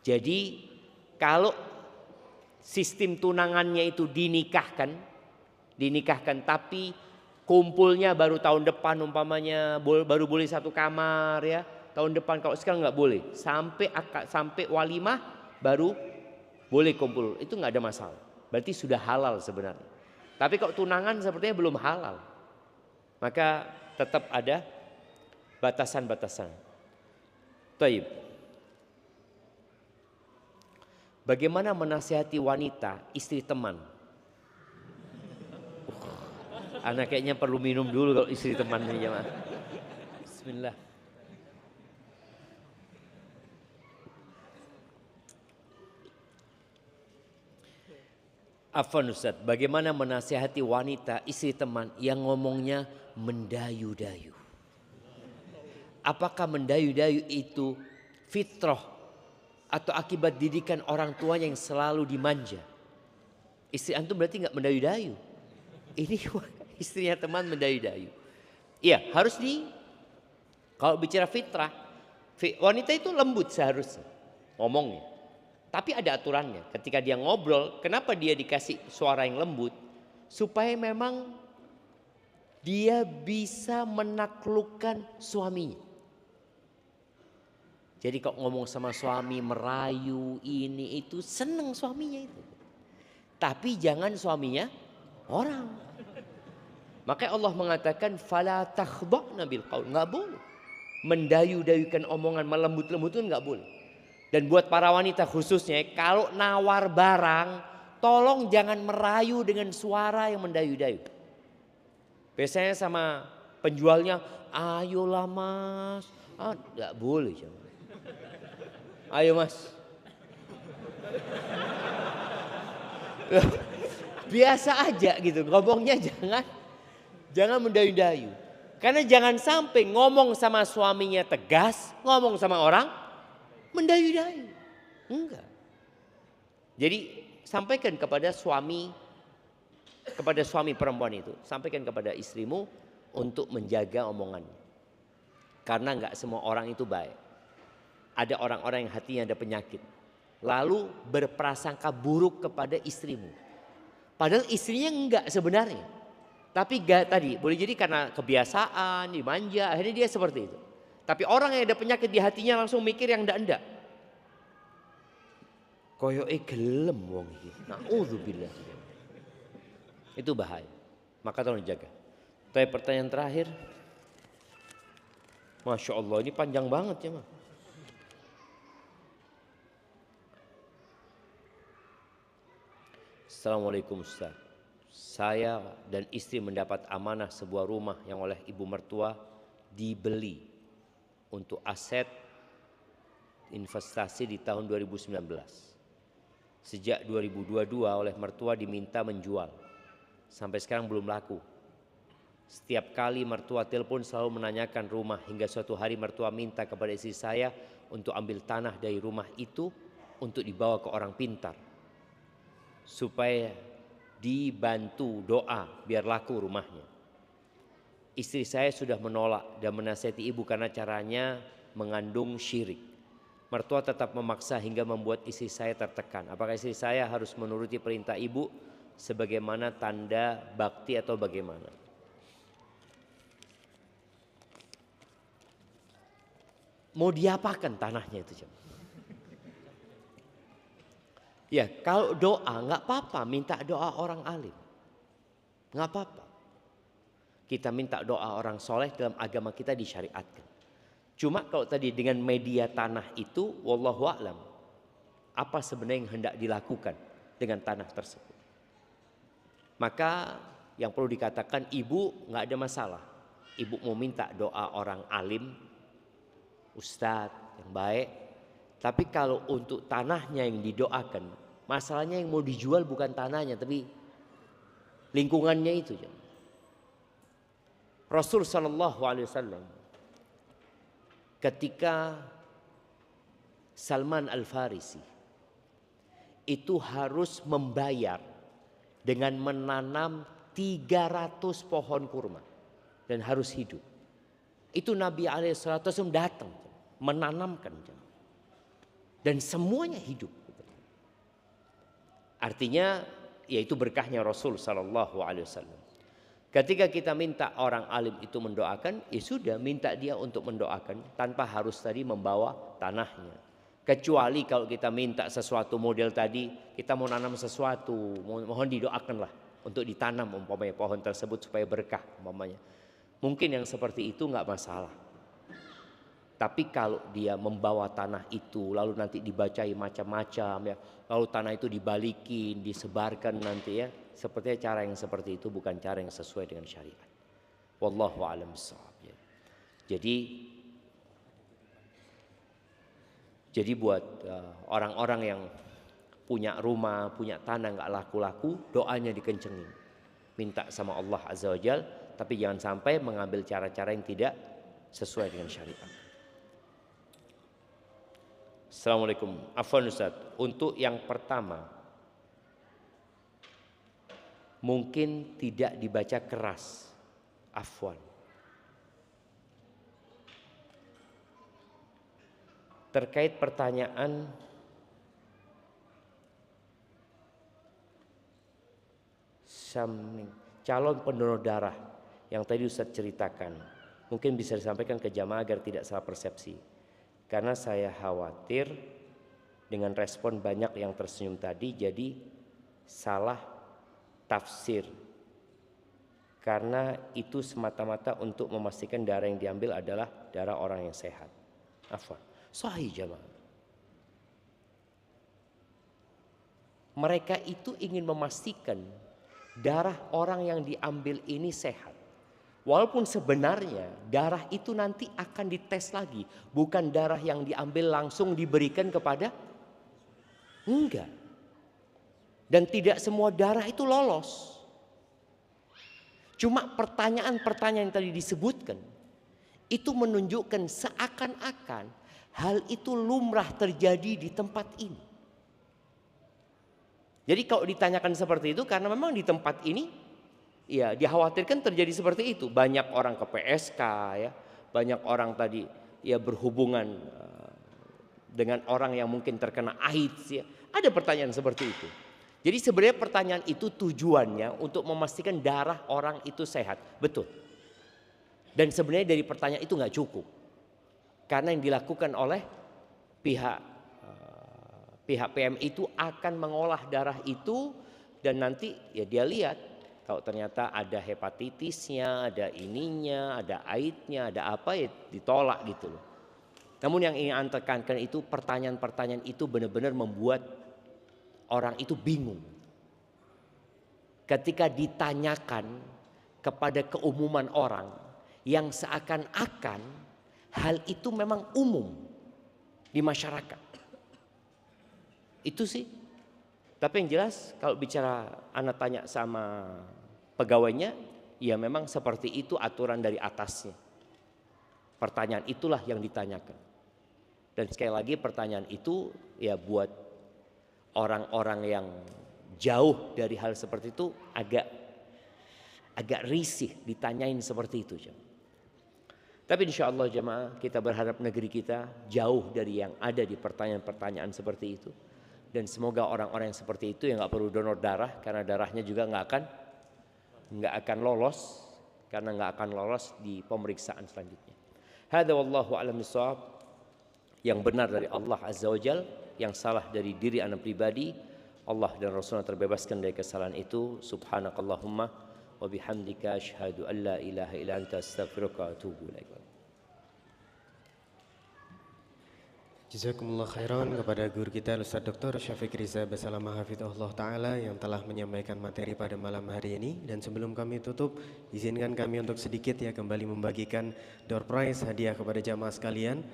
[SPEAKER 2] Jadi kalau sistem tunangannya itu dinikahkan tapi kumpulnya baru tahun depan umpamanya baru boleh satu kamar ya. Tahun depan, kalau sekarang nggak boleh. Sampai walimah baru boleh kumpul. Itu nggak ada masalah. Berarti sudah halal sebenarnya. Tapi kalau tunangan sepertinya belum halal. Maka tetap ada batasan-batasan. Taib. Bagaimana menasihati wanita, istri teman? Anak kayaknya perlu minum dulu kalau istri teman ini jemaah. Bismillah. Afwan Ustaz, bagaimana menasihati wanita, istri teman yang ngomongnya mendayu-dayu? Apakah mendayu-dayu itu fitrah atau akibat didikan orang tuanya yang selalu dimanja? Istri antum berarti nggak mendayu-dayu. Ini istrinya teman mendayu-dayu. Iya, kalau bicara fitrah, wanita itu lembut seharusnya ngomongnya. Tapi ada aturannya. Ketika dia ngobrol, kenapa dia dikasih suara yang lembut? Supaya memang dia bisa menaklukkan suaminya. Jadi kalau ngomong sama suami, merayu, ini itu, seneng suaminya itu. Tapi jangan suaminya orang. Makanya Allah mengatakan fala takhdha'na bil qaul, enggak boleh. Mendayu-dayukan omongan, melembut-lembutkan enggak boleh. Dan buat para wanita khususnya, kalau nawar barang, tolong jangan merayu dengan suara yang mendayu-dayu. Biasanya sama penjualnya, ayolah mas, enggak boleh. Ayo mas. Biasa aja gitu, ngomongnya jangan mendayu-dayu. Karena jangan sampai ngomong sama suaminya tegas, ngomong sama orang mendayu-dayu. Enggak. Jadi sampaikan kepada suami perempuan itu, sampaikan kepada istrimu untuk menjaga omongannya. Karena enggak semua orang itu baik. Ada orang-orang yang hatinya ada penyakit, lalu berprasangka buruk kepada istrimu. Padahal istrinya enggak sebenarnya. Tapi tadi boleh jadi karena kebiasaan, dimanja, akhirnya dia seperti itu. Tapi orang yang ada penyakit di hatinya langsung mikir yang enggak. Koyoke gelem wong iki. Nauzubillah. Itu bahaya. Maka tolong dijaga. Tapi pertanyaan terakhir. Masya Allah, ini panjang banget ya, Mas. Assalamualaikum Ustaz. Saya dan istri mendapat amanah sebuah rumah yang oleh ibu mertua dibeli untuk aset investasi di tahun 2019. Sejak 2022 oleh mertua diminta menjual. Sampai sekarang belum laku. Setiap kali mertua telepon selalu menanyakan rumah, hingga suatu hari mertua minta kepada istri saya untuk ambil tanah dari rumah itu untuk dibawa ke orang pintar, supaya dibantu doa biar laku rumahnya. Istri saya sudah menolak dan menasihati ibu karena caranya mengandung syirik. Mertua tetap memaksa hingga membuat istri saya tertekan. Apakah istri saya harus menuruti perintah ibu sebagaimana tanda bakti atau bagaimana? Mau diapakan tanahnya itu? Ya, kalau doa nggak apa-apa, minta doa orang alim, nggak apa-apa. Kita minta doa orang soleh dalam agama kita disyariatkan. Cuma kalau tadi dengan media tanah itu, wallahu a'lam, apa sebenarnya yang hendak dilakukan dengan tanah tersebut? Maka yang perlu dikatakan, ibu nggak ada masalah. Ibu mau minta doa orang alim, ustadz yang baik. Tapi kalau untuk tanahnya yang didoakan, masalahnya yang mau dijual bukan tanahnya, tapi lingkungannya itu. Rasul Shallallahu Alaihi Wasallam ketika Salman Al-Farisi itu harus membayar dengan menanam 300 pohon kurma dan harus hidup. Itu Nabi SAW datang menanamkan dan semuanya hidup. Artinya yaitu berkahnya Rasul Sallallahu Alaihi Wasallam. Ketika kita minta orang alim itu mendoakan, ya sudah minta dia untuk mendoakan tanpa harus tadi membawa tanahnya. Kecuali kalau kita minta sesuatu model tadi, kita mau nanam sesuatu, mohon didoakanlah untuk ditanam umpamanya pohon tersebut supaya berkah umpamanya. Mungkin yang seperti itu nggak masalah. Tapi kalau dia membawa tanah itu lalu nanti dibacai macam-macam ya, lalu tanah itu dibalikin, disebarkan nanti ya, sepertinya cara yang seperti itu bukan cara yang sesuai dengan syariat. Wallahu a'lam bishawab ya. Jadi buat orang-orang yang punya rumah, punya tanah nggak laku-laku, doanya dikencengin. Minta sama Allah Azza wa Jal, tapi jangan sampai mengambil cara-cara yang tidak sesuai dengan syariat. Assalamualaikum. Afwan Ustaz, untuk yang pertama mungkin tidak dibaca keras. Afwan. Terkait pertanyaan calon pendonor darah yang tadi Ustaz ceritakan, mungkin bisa disampaikan ke jamaah agar tidak salah persepsi. Karena saya khawatir dengan respon banyak yang tersenyum tadi jadi salah tafsir. Karena itu semata-mata untuk memastikan darah yang diambil adalah darah orang yang sehat. Afwan. Sahih jamaah. Mereka itu ingin memastikan darah orang yang diambil ini sehat. Walaupun sebenarnya darah itu nanti akan dites lagi. Bukan darah yang diambil langsung diberikan kepada. Enggak. Dan tidak semua darah itu lolos. Cuma pertanyaan-pertanyaan yang tadi disebutkan. Itu menunjukkan seakan-akan hal itu lumrah terjadi di tempat ini. Jadi kalau ditanyakan seperti itu karena memang di tempat ini ya dikhawatirkan terjadi seperti itu. Banyak orang ke PSK ya, banyak orang tadi ya berhubungan dengan orang yang mungkin terkena AIDS ya. Ada pertanyaan seperti itu. Jadi sebenarnya pertanyaan itu tujuannya untuk memastikan darah orang itu sehat. Betul. Dan sebenarnya dari pertanyaan itu nggak cukup. Karena yang dilakukan oleh pihak PMI itu akan mengolah darah itu dan nanti ya dia lihat kalau ternyata ada hepatitisnya, ada ininya, ada AIDS-nya, ada apa ya ditolak gitu loh. Namun yang ingin Anda tekankan itu pertanyaan-pertanyaan itu benar-benar membuat orang itu bingung. Ketika ditanyakan kepada keumuman orang yang seakan-akan hal itu memang umum di masyarakat. Itu sih. Tapi yang jelas kalau bicara anak tanya sama pegawainya, ya memang seperti itu aturan dari atasnya. Pertanyaan itulah yang ditanyakan. Dan sekali lagi pertanyaan itu ya buat orang-orang yang jauh dari hal seperti itu agak risih ditanyain seperti itu. Tapi insya Allah jemaah kita berharap negeri kita jauh dari yang ada di pertanyaan-pertanyaan seperti itu. Dan semoga orang-orang yang seperti itu yang nggak perlu donor darah karena darahnya juga nggak akan lolos karena nggak akan lolos di pemeriksaan selanjutnya. Hada wallahu a'lam bishawab. Yang benar dari Allah Azza wa Jal, yang salah dari diri anak pribadi. Allah dan Rasulnya terbebaskan dari kesalahan itu. Subhanakallahumma wa bihamdika asyhadu an la ilaha illa anta astaghfiruka wa atubu ilaik.
[SPEAKER 1] Jazakumullah khairan kepada guru kita Ustaz Dr. Syafiq Riza Basalamah Hafidhullah Ta'ala yang telah menyampaikan materi pada malam hari ini. Dan sebelum kami tutup, izinkan kami untuk sedikit ya kembali membagikan door prize hadiah kepada jamaah sekalian.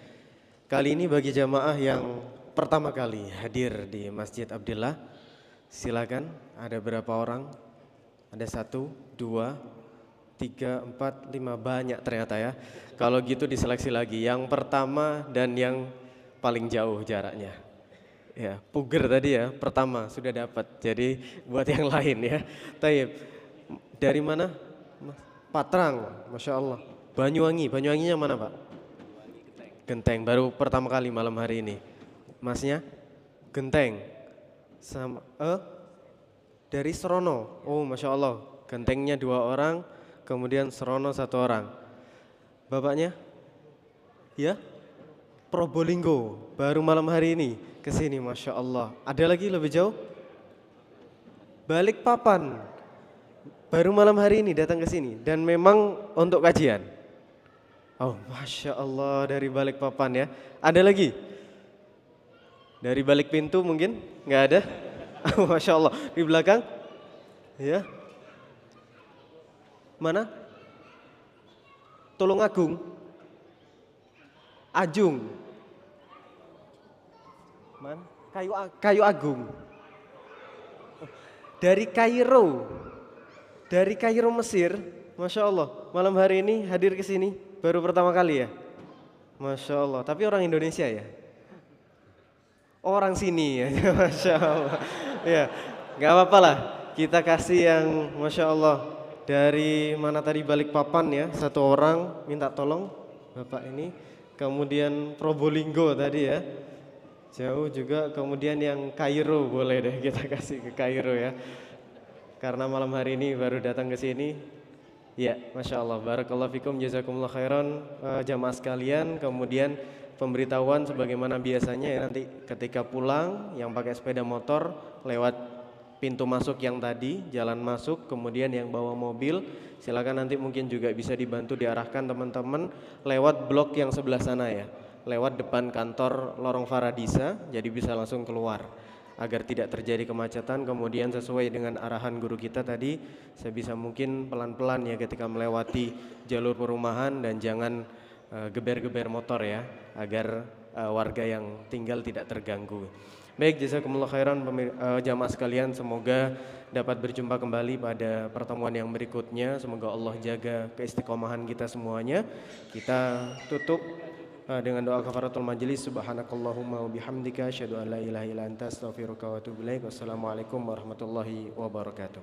[SPEAKER 1] Kali ini bagi jamaah yang pertama kali hadir di Masjid Abdillah, silakan. Ada berapa orang? Ada 1, 2, 3, 4, 5, banyak ternyata ya. Kalau gitu diseleksi lagi. Yang pertama dan yang paling jauh jaraknya. Ya, puger tadi ya, pertama sudah dapat. Jadi buat yang lain ya. Taib. Dari mana? Patrang, Masya Allah. Banyuwangi, Banyuwanginya mana Pak? Genteng, baru pertama kali malam hari ini. Masnya? Genteng. Sama, dari Serono. Oh Masya Allah, Gentengnya 2 orang, kemudian Serono 1 orang. Bapaknya? Ya? Probolinggo, baru malam hari ini kesini, Masya Allah. Ada lagi lebih jauh? Balikpapan, baru malam hari ini datang ke sini dan memang untuk kajian. Oh, Masya Allah, dari Balikpapan ya. Ada lagi? Dari balik pintu mungkin? Nggak ada? Oh, Masya Allah, di belakang? Ya. Mana? Tulungagung, Ajung, Man? Kayu Agung. Dari Kairo Mesir, Masya Allah, malam hari ini hadir ke sini baru pertama kali ya, Masya Allah. Tapi orang Indonesia ya, orang sini ya, Masya Allah. Ya, nggak apa-apa lah, kita kasih yang Masya Allah dari mana tadi Balikpapan ya, 1 orang minta tolong Bapak ini, kemudian Probolinggo tadi ya. Jauh juga, kemudian yang Kairo boleh deh kita kasih ke Kairo ya. Karena malam hari ini baru datang ke sini. Ya, Masya Allah, barakallahu fikum, jazakumullah khairan jamaah sekalian. Kemudian pemberitahuan sebagaimana biasanya ya, nanti ketika pulang yang pakai sepeda motor lewat pintu masuk yang tadi, jalan masuk, kemudian yang bawa mobil silakan nanti mungkin juga bisa dibantu diarahkan teman-teman lewat blok yang sebelah sana ya, lewat depan kantor Lorong Faradisa, jadi bisa langsung keluar agar tidak terjadi kemacetan. Kemudian sesuai dengan arahan guru kita tadi, sebisa mungkin pelan-pelan ya ketika melewati jalur perumahan dan jangan geber-geber motor ya, agar warga yang tinggal tidak terganggu. Baik, jazakumullah khairan jamaah sekalian, semoga dapat berjumpa kembali pada pertemuan yang berikutnya. Semoga Allah jaga keistiqomahan kita semuanya. Kita tutup dengan doa kafaratul majelis. Subhanakallahumma wa bihamdika asyhadu an la ilaha illa anta astaghfiruka wa atubu ilaik. Wassalamualaikum warahmatullahi wabarakatuh.